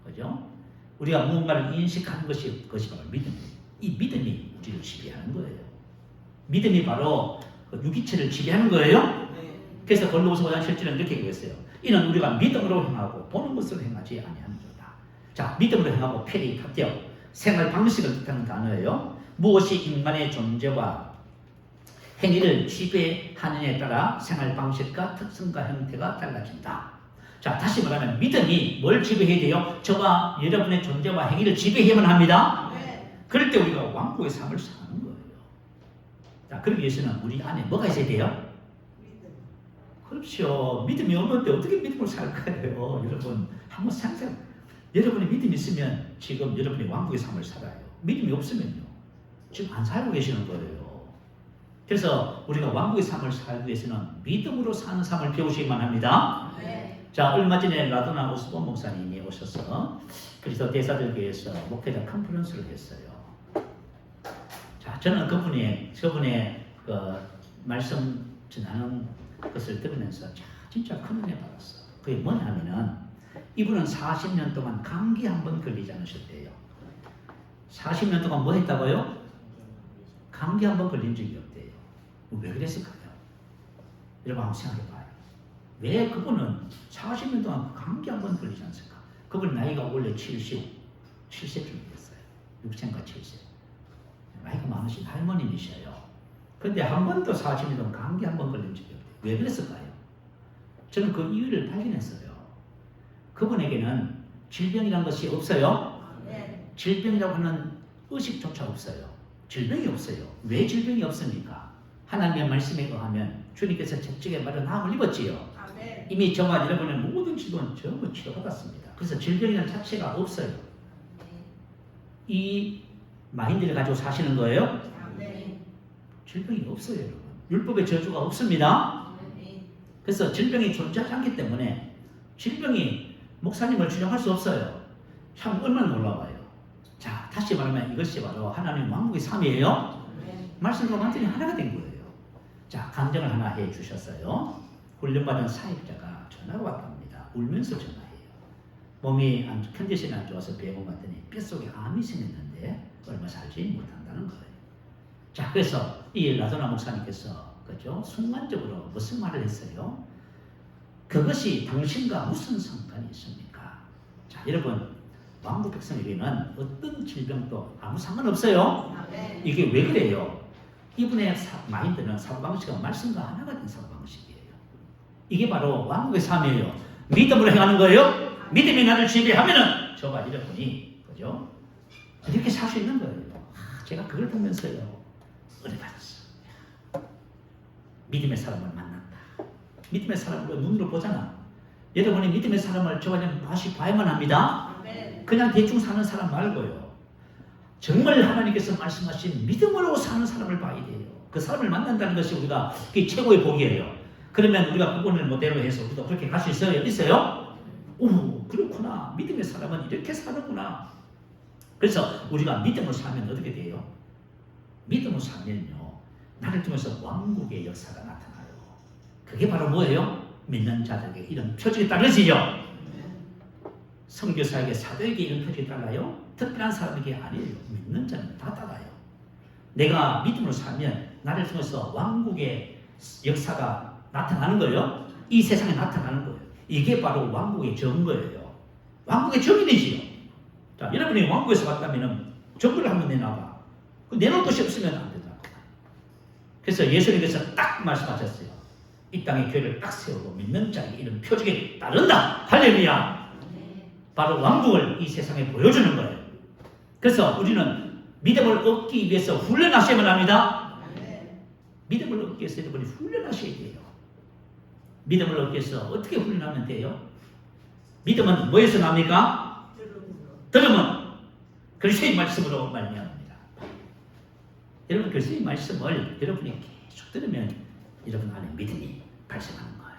그죠? 우리가 무언가를 인식하는 것이 바로 믿음이에요. 이 믿음이 우리를 지배하는 거예요. 믿음이 바로 유기체를 지배하는 거예요. 그래서 골로새 5장 7절은 이렇게 얘기했어요. 이는 우리가 믿음으로 행하고 보는 것으로 행하지 아니하는도다. 자, 믿음으로 행하고 페리 합격 생활 방식을 뜻하는 단어예요. 무엇이 인간의 존재와 행위를 지배하느냐에 따라 생활 방식과 특성과 형태가 달라진다. 자, 다시 말하면 믿음이 뭘 지배해야 돼요? 저와 여러분의 존재와 행위를 지배해야만 합니다. 그럴 때 우리가 왕국의 삶을 사는 거예요. 자, 그러기 위해서는 우리 안에 뭐가 있어야 돼요? 그렇죠. 믿음이 없는데 어떻게 믿음을 살 거예요? 여러분, 한번 상상. 여러분이 믿음이 있으면 지금 여러분이 왕국의 삶을 살아요. 믿음이 없으면요, 지금 안 살고 계시는 거예요. 그래서 우리가 왕국의 삶을 살기 위해서는 믿음으로 사는 삶을 배우시기만 합니다. 네. 자, 얼마 전에 라도나 오스본 목사님이 오셔서 그리스도 대사들교회에서 목회자 컨퍼런스를 했어요. 자, 저는 그분의 그 말씀 전하는 것을 들으면서 진짜 큰 은혜 받았어. 그게 뭐냐면은 이분은 40년 동안 감기 한 번 걸리지 않으셨대요. 40년 동안 뭐 했다고요? 감기 한 번 걸린 적이 없대요. 왜 그랬을까요? 여러분 한번 생각해봐요. 왜 그분은 40년 동안 감기 한 번 걸리지 않았을까? 그분 나이가 원래 77세쯤 됐어요. 6세인가 7세. 나이가 많으신 할머님이셔요. 근데 한 번도 40년 동안 감기 한 번 걸린 적이 없대요. 왜 그랬을까요? 저는 그 이유를 발견했어요. 그분에게는 질병이라는 것이 없어요. 질병이라고 하는 의식조차 없어요. 질병이 없어요. 왜 질병이 없습니까? 하나님의 말씀에 의하면 주님께서 채찍에 맞은 함을 입었지요. 이미 저와 여러분의 모든 질병은 전부 치료받았습니다. 그래서 질병이라는 자체가 없어요. 이 마인드를 가지고 사시는 거예요. 질병이 없어요, 여러분. 율법의 저주가 없습니다. 그래서 질병이 존재하지 않기 때문에 질병이 목사님을 주장할 수 없어요. 참 얼마나 놀라워요. 자, 다시 말하면 이것이 바로 하나님 왕국의 삶이에요. 말씀과 완전히 하나가 된 거예요. 자, 감정을 하나 해 주셨어요. 훈련받은 사역자가 전화가 왔답니다. 울면서 전화해요. 몸이 컨디션이 안 좋아서 병원 갔더니 뼛속에 암이 생겼는데 얼마 살지 못한다는 거예요. 자, 그래서 이 라도나 목사님께서 그죠? 순간적으로 무슨 말을 했어요? 그것이 당신과 무슨 상관이 있습니까? 자, 여러분, 왕국 백성에게는 어떤 질병도 아무 상관없어요. 이게 왜 그래요? 이분의 마인드는 사고방식은 말씀과 하나가 된 사고방식이에요. 이게 바로 왕국의 삶이에요. 믿음으로 행하는 거예요. 믿음이 나를 지배하면은 저와 여러분이 그죠? 이렇게 살 수 있는 거예요. 제가 그걸 보면서요. 은혜 받았어. 믿음의 사람을 만났다. 믿음의 사람을 눈으로 보잖아. 여러분이 믿음의 사람을 저와 다시 봐야만 합니다. 그냥 대충 사는 사람 말고요. 정말 하나님께서 말씀하신 믿음으로 사는 사람을 봐야 돼요. 그 사람을 만난다는 것이 우리가 그게 최고의 복이에요. 그러면 우리가 그분을 모델로 해서 우리도 그렇게 갈 수 있어요? 있어요? 오, 그렇구나. 믿음의 사람은 이렇게 사는구나. 그래서 우리가 믿음으로 살면 어떻게 돼요? 믿음으로 살면요, 나를 통해서 왕국의 역사가 나타나요. 그게 바로 뭐예요? 믿는 자들에게 이런 표적이 따르지요. 선교사에게 사도에게 이런 표적이 따라요? 특별한 사람에게 아니에요. 믿는 자는 다 따라요. 내가 믿음으로 살면 나를 통해서 왕국의 역사가 나타나는 거예요. 이 세상에 나타나는 거예요. 이게 바로 왕국의 정거예요. 왕국의 정인이지요. 자, 여러분이 왕국에서 왔다면 정거를 한번 내놔봐. 내놓을 것이 없으면 안 된다. 그래서 예수님께서 딱 말씀하셨어요. 이 땅에 교회를 딱 세우고 믿는 자에게 이런 표적이 따른다. 할렐루야. 바로 왕국을 이 세상에 보여주는 거예요. 그래서 우리는 믿음을 얻기 위해서 훈련하셔야만 합니다. 믿음을 얻기 위해서 여러분이 훈련하셔야 돼요. 믿음을 얻기 위해서 어떻게 훈련하면 돼요? 믿음은 뭐에서 납니까? 들음은 그리스도의 말씀으로 말미암습니다. 여러분, 그리스도의 말씀을 여러분이 계속 들으면 여러분 안에 믿음이 발생하는 거예요.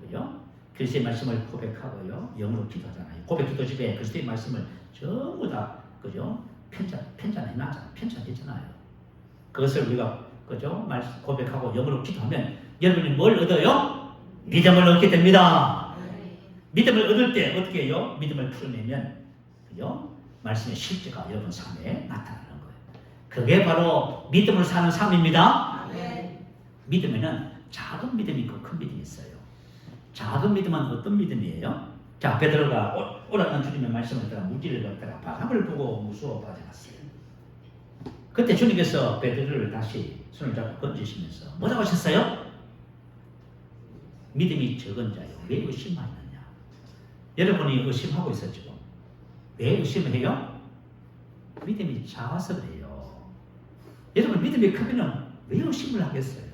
그죠? 그리스도의 말씀을 고백하고요, 영으로 기도하잖아요. 고백 기도 집에 그리스도의 말씀을 전부 다 그죠? 편찬해놨잖아요. 편찬했잖아요. 그것을 우리가 그죠? 고백하고 영으로 기도하면 여러분이 뭘 얻어요? 믿음을 얻게 됩니다. 믿음을 얻을 때 어떻게 해요? 믿음을 풀어내면 그죠? 말씀의 실제가 여러분 삶에 나타나는 거예요. 그게 바로 믿음을 사는 삶입니다. 믿음에는 작은 믿음이 있고 큰 믿음이 있어요. 작은 믿음은 어떤 믿음이에요? 자, 베드로가 오락난 주님의 말씀을 듣다가 물질을 갖다가 바람을 보고 무서워 빠져갔어요. 그때 주님께서 베드로를 다시 손을 잡고 건지시면서 뭐라고 하셨어요? 믿음이 적은 자요, 왜 의심하느냐? 여러분이 의심하고 있었죠. 왜 의심을 해요? 믿음이 작아서 그래요. 여러분, 믿음이 크면 왜 의심을 하겠어요?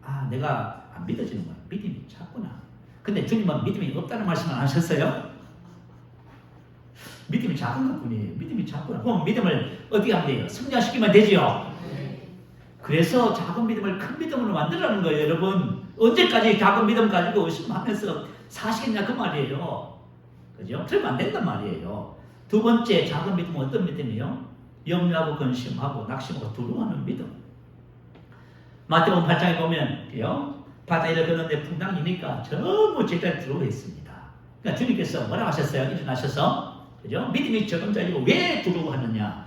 아, 내가 안 믿어지는 거야. 믿음이 작구나. 근데 주님은 믿음이 없다는 말씀을 안 하셨어요? 믿음이 작은 것 뿐이에요. 믿음이 작구나. 그럼 믿음을 어떻게 하면 돼요? 성장시키면 되지요. 그래서 작은 믿음을 큰 믿음으로 만들라는 거예요, 여러분. 언제까지 작은 믿음 가지고 의심하면서 사시겠냐 그 말이에요. 그죠? 그러면 안 된단 말이에요. 두 번째 작은 믿음은 어떤 믿음이에요? 염려하고 근심하고 낙심하고 두려워하는 믿음. 마태복음 8장에 보면 바다를 걷는데 풍랑이니까 전부 제자리 들어오고 있습니다. 그러니까 주님께서 뭐라고 하셨어요? 일어나셔서 그죠? 믿음이 적은 자이고 왜 두려워하느냐?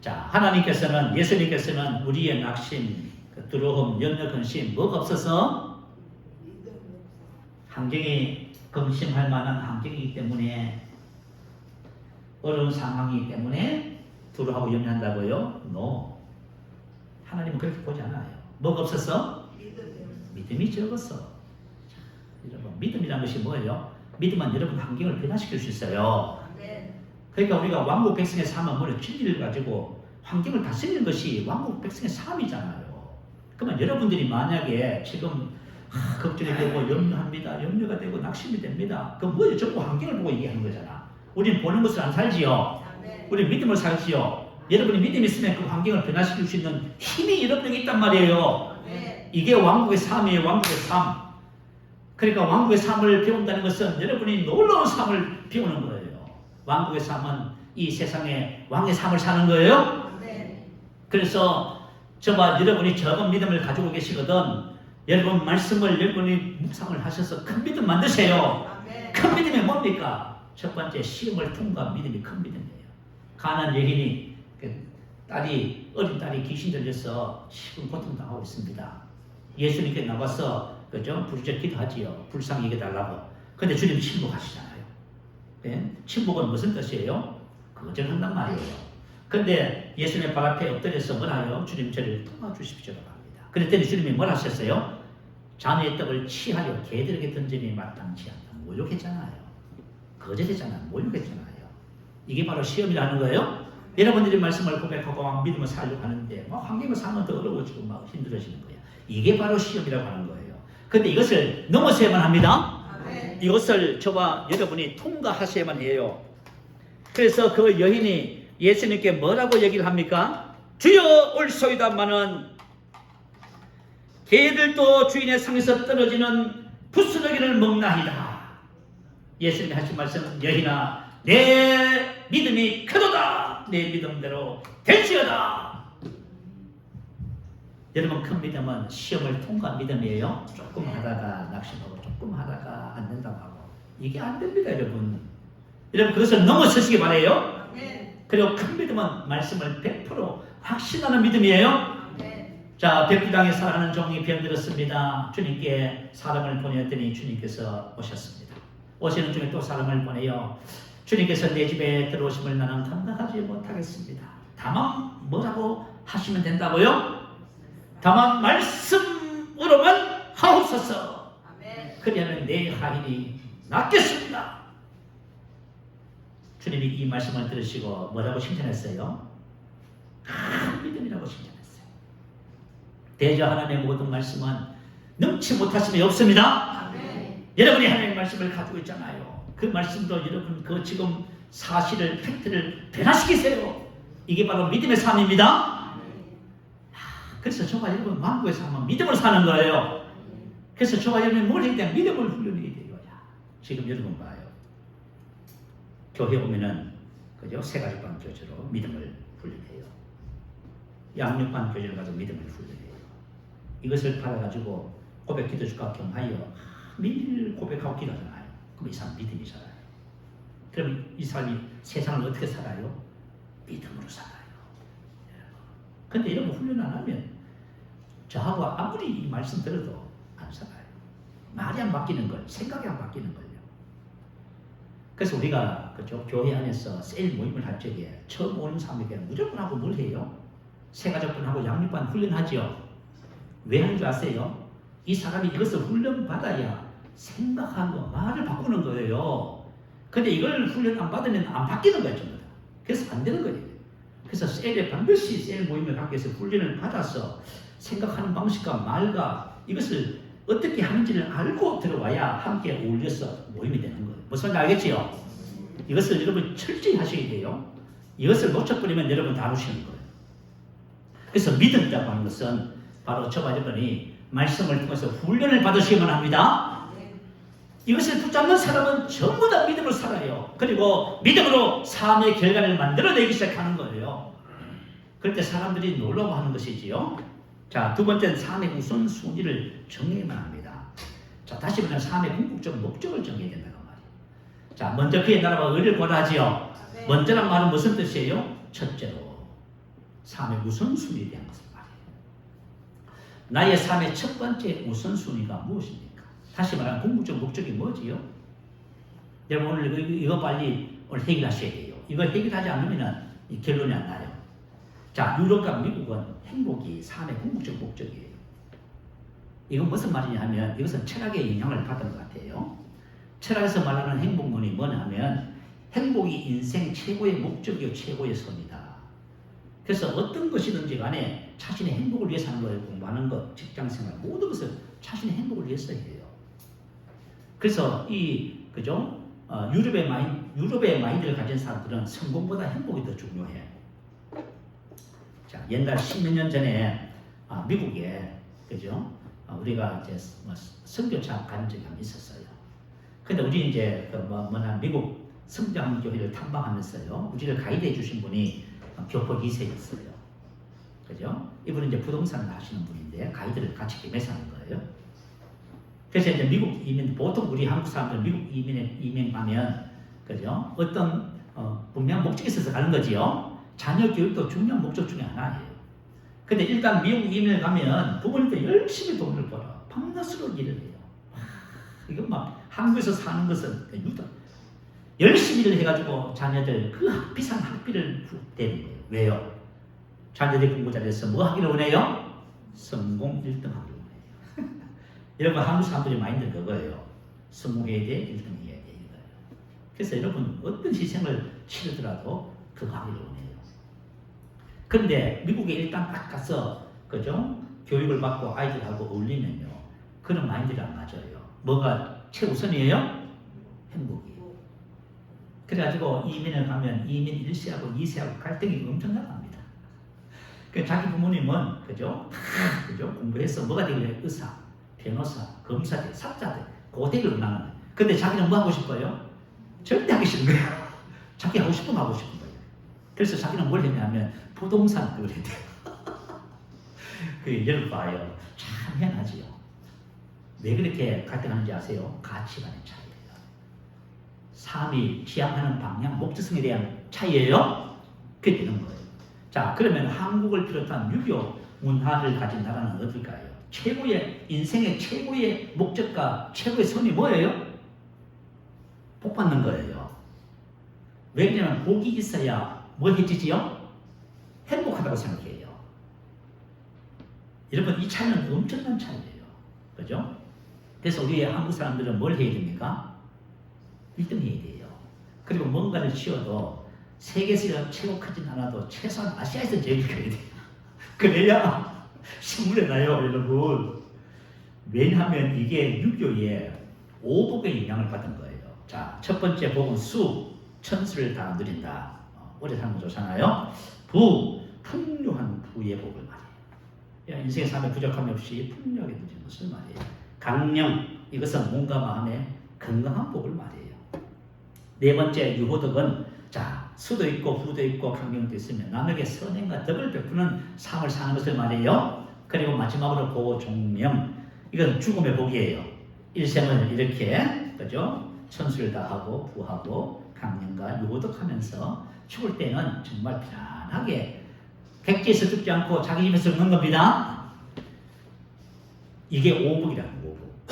자, 하나님께서는, 예수님께서는 우리의 낙심, 두려움, 염려, 근심 뭐가 없어서 환경이 근심할 만한 환경이기 때문에, 어려운 상황이기 때문에 두려워하고 염려한다고요? No. 하나님은 그렇게 보지 않아요. 뭐가 없어서? 믿음이 적었어. 여러분, 믿음이라는 것이 뭐예요? 믿음은 여러분 환경을 변화시킬 수 있어요. 그러니까 우리가 왕국 백성의 삶은 뭐예요? 진리를 가지고 환경을 다스리는 것이 왕국 백성의 삶이잖아요. 그러면 여러분들이 만약에 지금 걱정이 되고 염려합니다. 염려가 되고 낙심이 됩니다. 그럼 뭐예요? 전부 환경을 보고 얘기하는 거잖아. 우리는 보는 것을 안 살지요. 우리는 믿음을 살지요. 여러분이 믿음이 있으면 그 환경을 변화시킬 수 있는 힘이 여러분에게 있단 말이에요. 이게 왕국의 삶이에요. 왕국의 삶. 그러니까 왕국의 삶을 배운다는 것은 여러분이 놀라운 삶을 배우는 거예요. 왕국의 삶은 이 세상에 왕의 삶을 사는 거예요. 그래서 저와 여러분이 적은 믿음을 가지고 계시거든 여러분 말씀을 여러분이 묵상을 하셔서 큰 믿음 만드세요. 큰 믿음이 뭡니까? 첫 번째 시험을 통과한 믿음이 큰 믿음이에요. 가난한 여인이 어린 딸이 귀신 들려서 지금 고통당하고 있습니다. 예수님께 나와서 그죠? 부르짖어 기도하지요. 불쌍히 여겨달라고. 근데 주님 침묵하시잖아요. 네? 침묵은 무슨 뜻이에요? 거절한단 말이에요. 근데 예수님의 발 앞에 엎드려서 뭐라요? 주님 저를 도와주십시오라고 합니다. 그랬더니 주님이 뭘 하셨어요? 자네의 떡을 취하여 개들에게 던지니 마땅치 않다. 모욕했잖아요. 거절했잖아요. 모욕했잖아요. 이게 바로 시험이라는 거예요. 여러분들이 말씀을 고백하고 막 믿음을 살려고 하는데 막 환경을 사면 더 어려워지고 막 힘들어지는 거예요. 이게 바로 시험이라고 하는 거예요. 근데 이것을 넘어서야만 합니다. 이것을 저와 여러분이 통과하셔야만 해요. 그래서 그 여인이 예수님께 뭐라고 얘기를 합니까? 주여 올소이다마는 개들도 주인의 상에서 떨어지는 부스러기를 먹나이다. 예수님이 하신 말씀, 여인아 내 믿음이 크도다. 내 믿음대로 될지어다. 여러분 큰 믿음은 시험을 통과한 믿음이에요. 조금 하다가 낙심하고 조금 하다가 안 된다고 하고 이게 안 됩니다. 여러분 그것을 넘어서시기 바래요. 그리고 큰 믿음은 말씀을 100% 확신하는 믿음이에요. 자, 백부당에 살아가는 종이 병들었습니다. 주님께 사람을 보냈더니 주님께서 오셨습니다. 오시는 중에 또 사람을 보내요. 주님께서 내 집에 들어오심을 나는 감당하지 못하겠습니다. 다만 뭐라고 하시면 된다고요? 다만 말씀으로만 하옵소서. 그리하면 내 하인이 낫겠습니다. 주님이 이 말씀을 들으시고 뭐라고 칭찬했어요? 큰 믿음이라고 칭찬했어요. 대저 하나님의 모든 말씀은 넘치 못하심이 없습니다. 여러분이 하나님의 말씀을 가지고 있잖아요. 그 말씀으로 여러분 그 지금 사실을 팩트를 변화시키세요. 이게 바로 믿음의 삶입니다. 그래서 저와 여러분 왕국의 삶은 믿음을 사는 거예요. 그래서 저와 여러분이 뭘 해야 돼? 믿음을 훈련해야 돼요. 지금 여러분 봐요. 교회 오면은 그죠? 세 가지 반 교제로 믿음을 훈련해요. 양육반 교제를 가지고 믿음을 훈련해요. 이것을 받아가지고 고백 기도 주가 경하여 매일 고백하고 기도하잖아요. 그럼 이 사람 믿음이 살아요. 그럼 이 사람이 세상을 어떻게 살아요? 믿음으로 살아요. 근데 이런 거 훈련 안 하면 저하고 아무리 이 말씀 들어도 안 살아요. 말이 안 바뀌는 걸, 생각이 안 바뀌는 걸요. 그래서 우리가 그죠? 교회 안에서 셀 모임을 할 적에 처음 오는 사람에게 무조건 하고 뭘 해요? 세가족분하고 양육반 훈련하죠. 왜 하는 줄 아세요? 이 사람이 이것을 훈련받아야 생각하는 거, 말을 바꾸는 거예요. 근데 이걸 훈련 안 받으면 안 바뀌는 거예요. 전부 다. 그래서 안 되는 거예요. 그래서 셀에 반드시 셀 모임을 갖기 위해서 훈련을 받아서 생각하는 방식과 말과 이것을 어떻게 하는지를 알고 들어와야 함께 어울려서 모임이 되는 거예요. 무슨 말인지 알겠지요? 이것을 여러분 철저히 하셔야 돼요. 이것을 놓쳐버리면 여러분 다루시는 거예요. 그래서 믿음이라고 하는 것은 바로 저와 여러분이 말씀을 통해서 훈련을 받으시기만 합니다. 이것을 붙잡는 사람은 전부 다 믿음으로 살아요. 그리고 믿음으로 삶의 결과를 만들어내기 시작하는 거예요. 그럴 때 사람들이 놀라워하는 것이지요. 자, 두 번째는 삶의 우선순위를 정해야만 합니다. 자, 다시 말하면 삶의 궁극적 목적을 정해야 된다는 말이에요. 자, 먼저 그의 나라와 의를 구하라지요. 먼저란 말은 무슨 뜻이에요? 첫째로 삶의 우선순위에 대한 것을 말해요. 나의 삶의 첫 번째 우선순위가 무엇입니까? 다시 말하면 궁극적 목적이 뭐지요? 여러분 오늘 이거 빨리 오늘 해결하셔야 돼요. 이거 해결하지 않으면 결론이 안 나요. 자, 유럽과 미국은 행복이 삶의 궁극적 목적이에요. 이건 무슨 말이냐 하면 이것은 철학의 영향을 받은 것 같아요. 철학에서 말하는 행복론이 뭐냐면 행복이 인생 최고의 목적이요 최고의 선이다. 그래서 어떤 것이든지 간에 자신의 행복을 위해서 하는 거예요. 공부하는 것, 직장생활 모든 것을 자신의 행복을 위해서 해요. 그래서 그죠? 유럽의 마인드를 가진 사람들은 성공보다 행복이 더 중요해. 자, 옛날 10몇 년 전에 미국에 그죠? 우리가 이제 선교차 간 적이 한번 있었어요. 근데 우리 이제 미국 성장교회를 탐방하면서요, 우리를 가이드해 주신 분이 교포 2세였어요. 그죠? 이분은 이제 부동산을 하시는 분인데 가이드를 같이 겸해서 하는 거예요. 그래서 이제 미국 이민, 보통 우리 한국 사람들 미국 이민 가면, 그죠? 어떤, 분명 목적이 있어서 가는 거지요. 자녀 교육도 중요한 목적 중에 하나예요. 근데 일단 미국 이민을 가면 부모님도 열심히 돈을 벌어. 밤낮으로 일을 해요. 이건 막 한국에서 사는 것은 유다. 열심히 일을 해가지고 자녀들 그 비싼 학비를 대는 거예요. 왜요? 자녀들이 공부 잘해서 뭐 하기를 원해요? 성공 1등 하기를 원해요. 여러분 한국 사람들이 마인드는 그거예요. 성공해야 돼, 1등 해야 돼 이거예요. 그래서 여러분 어떤 희생을 치르더라도 그거 하기를 원해요. 그런데 미국에 일단 딱 가서 그죠? 교육을 받고 아이들하고 어울리면요, 그런 마인드가 안 맞아요. 뭐가 최우선이에요? 행복이. 그래가지고 이민을 가면 이민 1세하고 2세하고 갈등이 엄청나답니다. 그 자기 부모님은 그죠? 그죠? 공부해서 뭐가 되길래 의사, 변호사, 검사들, 사자들, 고대를 원하는 거예요. 근데 자기는 뭐 하고 싶어요? 절대 하기 싫은 거예요. 자기 하고 싶으면 하고 싶은 거예요. 그래서 자기는 뭘 했냐면 부동산 그걸 했대요. 그 여러분 봐요. 참 희한하지요. 왜 그렇게 갈등하는지 아세요? 가치관의 차이예요. 삶이 지향하는 방향, 목적성에 대한 차이예요. 그게 되는 거예요. 자, 그러면 한국을 비롯한 유교 문화를 가진 나라는 어딜까요? 인생의 최고의 목적과 최고의 선이 뭐예요? 복 받는 거예요. 왜냐하면 복이 있어야 뭐 해지지요? 행복하다고 생각해요. 여러분 이 차이는 엄청난 차이예요. 그죠? 그래서 우리 한국 사람들은 뭘 해야 됩니까? 1등 해야 돼요. 그리고 뭔가를 지어도 세계에서 최고 크진 않아도 최소한 아시아에서 제일 커야 돼요. 그래야 신물에 나요, 여러분. 왜냐하면 이게 유교의 오복의 영향을 받은 거예요. 자, 첫 번째 복은 수, 천수를 다 누린다. 오래 사는 거 좋잖아요. 부, 풍요한 부의 복을 말해요. 인생의 삶에 부족함이 없이 풍요하게 누리는 것을 말해요. 강령, 이것은 몸과 마음의 건강한 복을 말해요. 네 번째 유호덕은 자, 수도 있고 부도 있고 강경도 있으면 남에게 선행과 덕을 베푸는 삶을 사는 것을 말해요. 그리고 마지막으로 고종명, 이건 죽음의 복이에요. 일생을 이렇게 그죠? 천수를 다하고 부하고 강령과 유호덕하면서 죽을 때는 정말 편안하게 객지에서 죽지 않고 자기 집에서 죽는 겁니다. 이게 오복이라는 오복.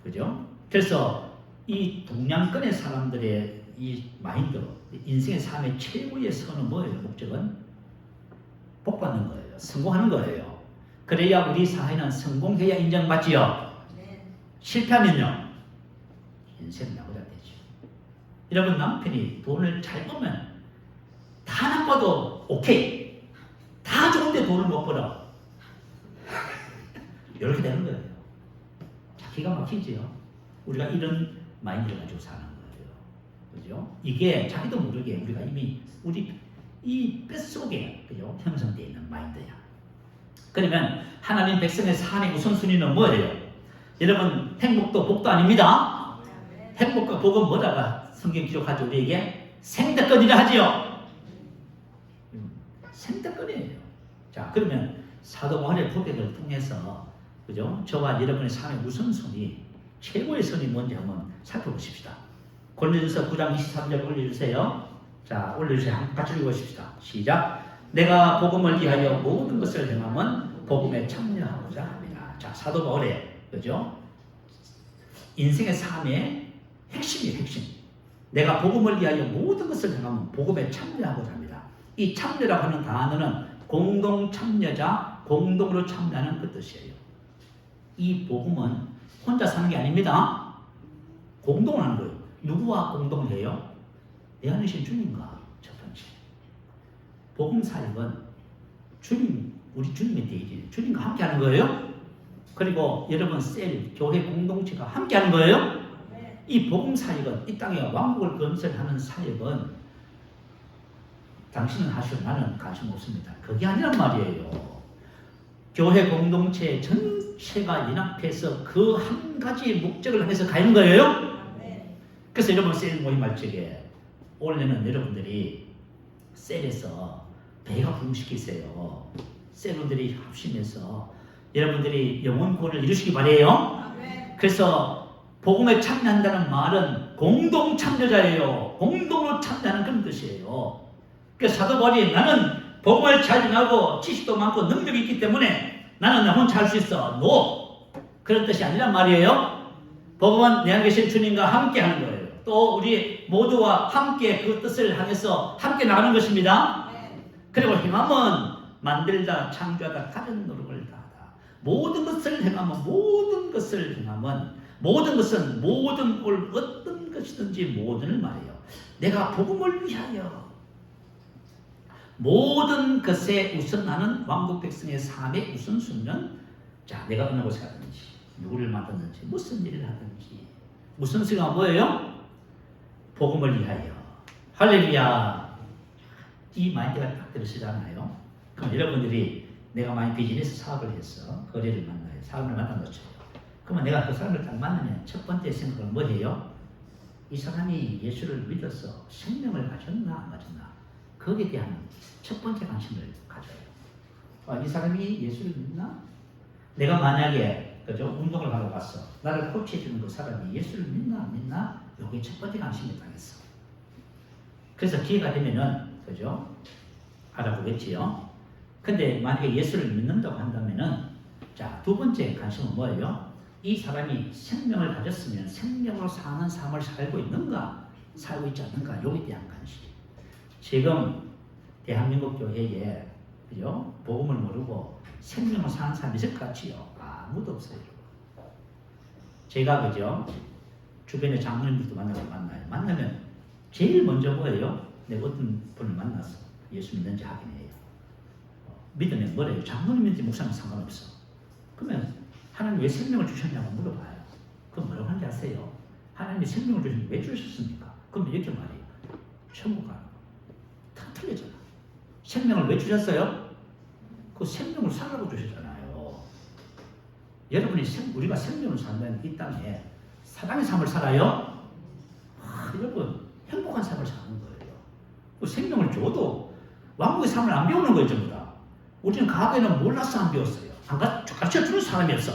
그죠? 그래서 이 동양권의 사람들의 이 마인드로 인생의 삶의 최고의 선은 뭐예요? 목적은 복받는 거예요. 성공하는 거예요. 그래야 우리 사회는 성공해야 인정받지요. 실패하면요, 인생 나보다 되죠. 여러분 남편이 돈을 잘 벌면 다 나빠도 오케이, 다 좋은데 돈을 못 벌어. 이렇게 되는 거예요. 자, 기가 막히지요. 우리가 이런 마인드를 가지고 사는 거예요. 그죠? 이게 자기도 모르게 우리가 이미 우리 이 뼛속에 그죠? 형성되어 있는 마인드야. 그러면 하나님 백성의 삶의 우선순위는 뭐예요? 여러분 행복도 복도 아닙니다. 행복과 복은 뭐다가 성경 기록하죠? 우리에게 생태권이라 하지요. 생태권이에요. 자, 그러면 사도 바울의 고백을 통해서 그죠? 저와 여러분의 삶의 우선순위, 최고의 선이 뭔지 한번 살펴보십시다. 고린도전서 9장 23절 올려주세요. 자, 올려주세요. 같이 읽어보십시다. 시작. 내가 복음을 위하여 모든 것을 행하면 복음에 참여하고자 합니다. 자, 사도 바울의 그죠? 인생의 삶의 핵심이에요, 핵심. 내가 복음을 위하여 모든 것을 행하면 복음에 참여하고자 합니다. 이 참여라고 하는 단어는 공동 참여자, 공동으로 참여하는 그 뜻이에요. 이 복음은 혼자 사는 게 아닙니다. 공동을 하는 거예요. 누구와 공동을 해요? 내 안에 계신 주님과. 첫 번째. 복음 사역은 주님, 우리 주님의 대지, 주님과 함께 하는 거예요. 그리고 여러분 셀, 교회 공동체가 함께 하는 거예요. 이 복음 사역은, 이 땅에 왕국을 건설하는 사역은 당신은 하시고 나는 관심 없습니다. 그게 아니란 말이에요. 교회 공동체 전체가 연합해서 그 한 가지 목적을 향해서 가는 거예요. 그래서 여러분 셀 모임할 적에 올해는 여러분들이 셀에서 배가 부흥시키세요. 셀원들이 합심해서 여러분들이 영혼 구원을 이루시기 바래요. 그래서 복음에 참여한다는 말은 공동 참여자예요. 공동으로 참여하는 그런 뜻이에요. 그래서 사도 바울이 나는 복음을 잘 전하고 지식도 많고 능력이 있기 때문에 나는 나 혼자 할 수 있어. 노! 그런 뜻이 아니란 말이에요. 복음은 내 안에 계신 주님과 함께 하는 거예요. 또 우리 모두와 함께 그 뜻을 향해서 함께 나가는 것입니다. 그리고 행함은 만들다, 창조하다, 다른 노력을 다하다. 모든 것을 행하면, 모든 것을 행하면, 모든 것은 모든 올 어떤 것이든지 모든을 말해요. 내가 복음을 위하여 모든 것에 우선하는 왕국 백성의 삶의 우선순위는, 자, 내가 어느 곳에 가든지 누구를 만났든지 무슨 일을 하든지 우선순위가 뭐예요? 복음을 위하여. 할렐루야. 이 마인드가 딱 들으시잖아요. 그럼 여러분들이 내가 많이 비즈니스 사업을 해서 거래를 만나요. 사람을 만난 거죠. 그러면 내가 그 사람을 딱 만나면 첫 번째 생각은 뭐예요? 이 사람이 예수를 믿어서 생명을 가졌나 안 가졌나? 거기에 대한 첫 번째 관심을 가져요. 이 사람이 예수를 믿나? 내가 만약에 그죠? 운동을 하러 갔어. 나를 코치해주는 그 사람이 예수를 믿나 안 믿나? 여기 첫 번째 관심이 당했어. 그래서 기회가 되면은 그죠? 알아보겠지요. 근데 만약에 예수를 믿는다고 한다면은, 자, 두 번째 관심은 뭐예요? 이 사람이 생명을 가졌으면 생명으로 사는 삶을 살고 있는가, 살고 있지 않는가, 여기에 대한 관심. 지금 대한민국 교회에 그죠? 복음을 모르고 생명을 사는 사람이 있을 것 같지요? 아무도 없어요. 제가 그죠? 주변에 장로님들도 만나요. 만나면 제일 먼저 뭐예요? 내가 어떤 분을 만나서 예수 믿는지 확인해요. 믿으면 뭐래요? 장로님인지 목사님 상관없어. 그러면 하나님 왜 생명을 주셨냐고 물어봐요. 그럼 뭐라고 하는지 아세요? 하나님이 생명을 주셨는데 왜 주셨습니까? 그럼 이렇게 말해요. 천국 가는 거. 다 틀리잖아. 생명을 왜 주셨어요? 그 생명을 살라고 주셨잖아요. 여러분이 우리가 생명을 살면 이 땅에 사랑의 삶을 살아요? 여러분 행복한 삶을 사는 거예요. 그 생명을 줘도 왕국의 삶을 안 배우는 거예요. 전부 다. 우리는 과거에는 몰라서 안 배웠어요. 안 가르쳐주는 사람이 없어.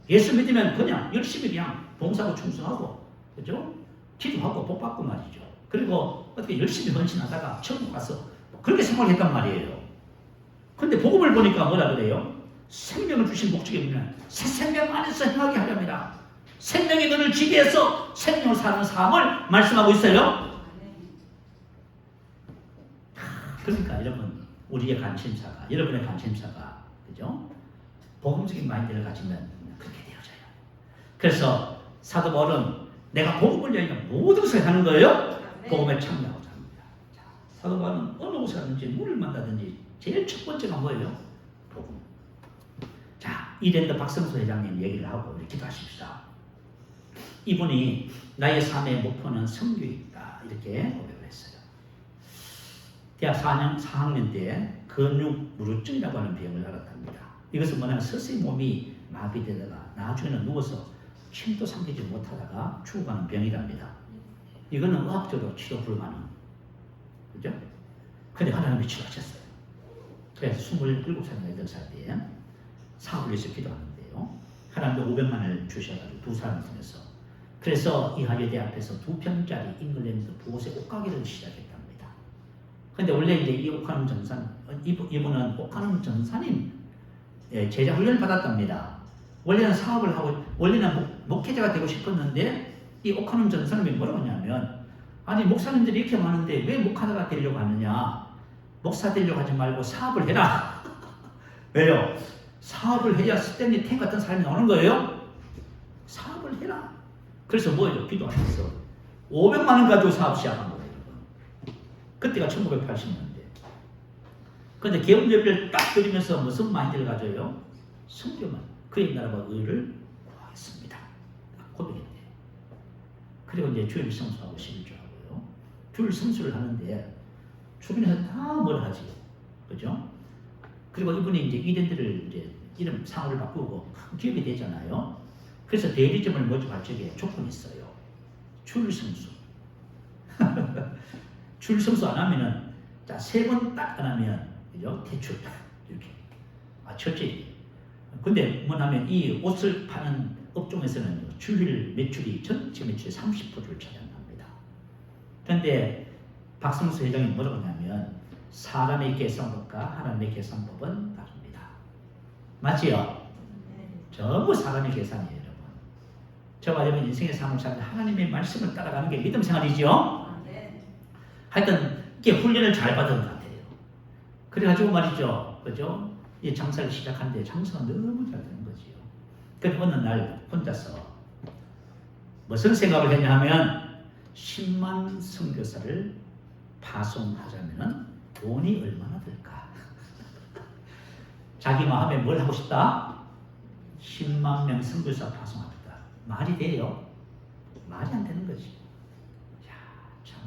예수 믿으면 그냥 열심히 그냥 봉사하고 충성하고 그죠? 기도하고 복 받고 말이죠. 그리고 어떻게 열심히 헌신하다가 천국 가서 그렇게 생활했단 말이에요. 근데 복음을 보니까 뭐라 그래요? 생명을 주신 목적이 뭐냐면 새 생명 안에서 행하게 하렵니다. 생명이 너를 지배해서 생명을 사는 삶을 말씀하고 있어요. 그러니까 여러분, 우리의 관심사가, 여러분의 관심사가, 그죠? 복음적인 마인드를 가지면 그렇게 되어져요. 그래서 사도 바울은 내가 복음을 위하여 모든 것을 하는 거예요. 복음에 참여하고자 합니다. 자, 사도 바울은 어느 곳에 가든지 누구를 만나든지 제일 첫 번째가 뭐예요? 복음. 자, 이랜드 박성수 회장님 얘기를 하고 우리 기도하십시다. 이분이 나의 삶의 목표는 선교이다 이렇게 고백을 했어요. 대학 4학년 때 근육 무릎증이라고 하는 병을 앓았답니다. 이것은 뭐냐면 서서히 몸이 마비되다가 나중에는 누워서 침도 삼키지 못하다가 죽어가는 병이랍니다. 이거는 의학적으로 치료 불가능. 그죠? 근데 하나님이 치료하셨어요. 그래서 27살이나 8살 때 사업을 위해서 기도하는데요. 하나님도 500만 원을 주셔가지고 두 사람을 통해서. 그래서 이 하계대 앞에서 2평짜리 잉글랜드 보호색 옷가게를 시작했답니다. 근데 원래 이제 이 오카눔 전산, 이분은 오카눔 전사님 제자 훈련을 받았답니다. 원래는 사업을 하고, 원래는 목회자가 되고 싶었는데, 이 오카눔 전사님이 뭐라고 하냐면, 아니, 목사님들이 이렇게 많은데 왜 목사가 되려고 하느냐? 목사 되려고 하지 말고 사업을 해라. 왜요? 사업을 해야 스탠리 탱 같은 사람이 나오는 거예요. 사업을 해라. 그래서 뭐예요? 기도 안 했어. 500만 원 가지고 사업 시작한 거예요. 그때가 1980년대. 근데 개운예배를 딱 드리면서 무슨 마인드를 가져요? 성경은 그의 나라와 의를 구하겠습니다. 고백했대. 그리고 이제 주일 성수하고 11조하고요. 주일 성수를 하는데 주변에서 다 뭘 하지? 그죠? 그리고 이분이 이제 이랜드를 이제 이름 상호를 바꾸고 큰 기업이 되잖아요. 그래서 대리점을 모집할 적에 조건이 있어요. 주일 성수. 주일 성수 안 하면은 자 3번 딱 안 하면 그죠? 대출 이렇게 철저히. 근데 뭐냐면 이 옷을 파는 업종에서는 주일 매출이 전체 매출의 30%를 차지합니다. 그런데 박성수 회장이 뭐라고 하냐면 사람의 계산법과 하나님의 계산법은 다릅니다. 맞지요? 전부 사람의 계산이에요, 여러분. 저와 여러분 인생의 삶을 사는데 하나님의 말씀을 따라가는 게 믿음 생활이죠. 하여튼 이게 훈련을 잘 받은 것 같아요. 그래가지고 말이죠, 그죠? 이 장사를 시작하는데 장사가 너무 잘 되는 거지요. 그래서 어느 날 혼자서 무슨 생각을 했냐 하면 10만 선교사를 파송하자면 돈이 얼마나 들까? 자기 마음에 뭘 하고 싶다? 10만 명 선교사 파송하겠다. 말이 돼요? 말이 안 되는 거지. 야, 참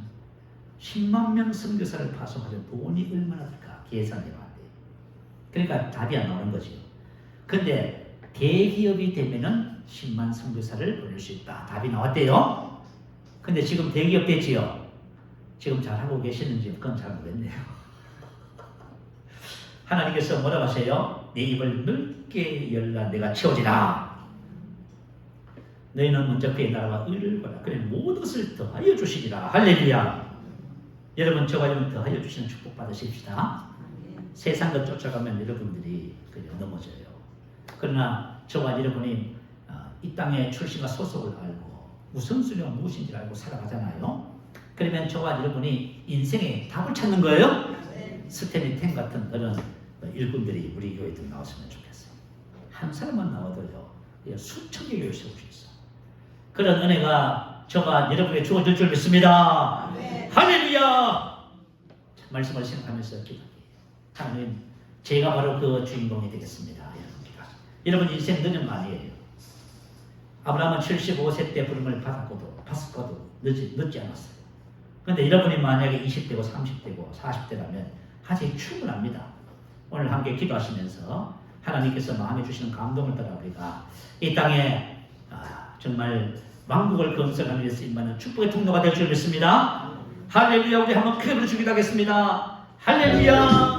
10만 명 선교사를 파송하자면 돈이 얼마나 들까? 계산해봐야 돼. 그러니까 답이 안 나오는 거죠. 근데 대기업이 되면은 10만 선교사를 올릴 수 있다. 답이 나왔대요. 근데 지금 대기업 됐지요? 지금 잘하고 계시는지 그건 잘 모르겠네요. 하나님께서 뭐라고 하세요? 내 입을 넓게 열라 내가 채워지라. 너희는 먼저 그의 나라와 의를 구하라. 그래 모든 것을 더하여 주시리라. 할렐루야. 여러분 저와 여러분 더하여 주시는 축복 받으십시다. 세상 것 쫓아가면 여러분들이 넘어져요. 그러나 저와 여러분이 이 땅의 출신과 소속을 알고 우선순위가 무엇인지 알고 살아가잖아요. 그러면 저와 여러분이 인생의 답을 찾는 거예요. 스탠리 탱 같은 그런 일꾼들이 우리 교회도 나왔으면 좋겠어요. 한 사람만 나와도요 수천 개 교회 세울 수 있어. 그런 은혜가 저와 여러분에게 주어질 줄 믿습니다. 할렐루야. 말씀을 생각하면서 기도해요. 하나님, 제가 바로 그 주인공이 되겠습니다. 여러분 인생 늦은 거 아니에요. 아브라함은 75세 때 부름을 받았고도 늦지 않았어요. 그런데 여러분이 만약에 20대고 30대고 40대라면 아직 충분합니다. 오늘 함께 기도하시면서 하나님께서 마음에 주시는 감동을 따라 우리가 이 땅에 정말 왕국을 건설하는 데 쓰임받는 축복의 통로가 될 줄 믿습니다. 할렐루야. 우리 한번 크게 부르시기 바라겠습니다. 할렐루야.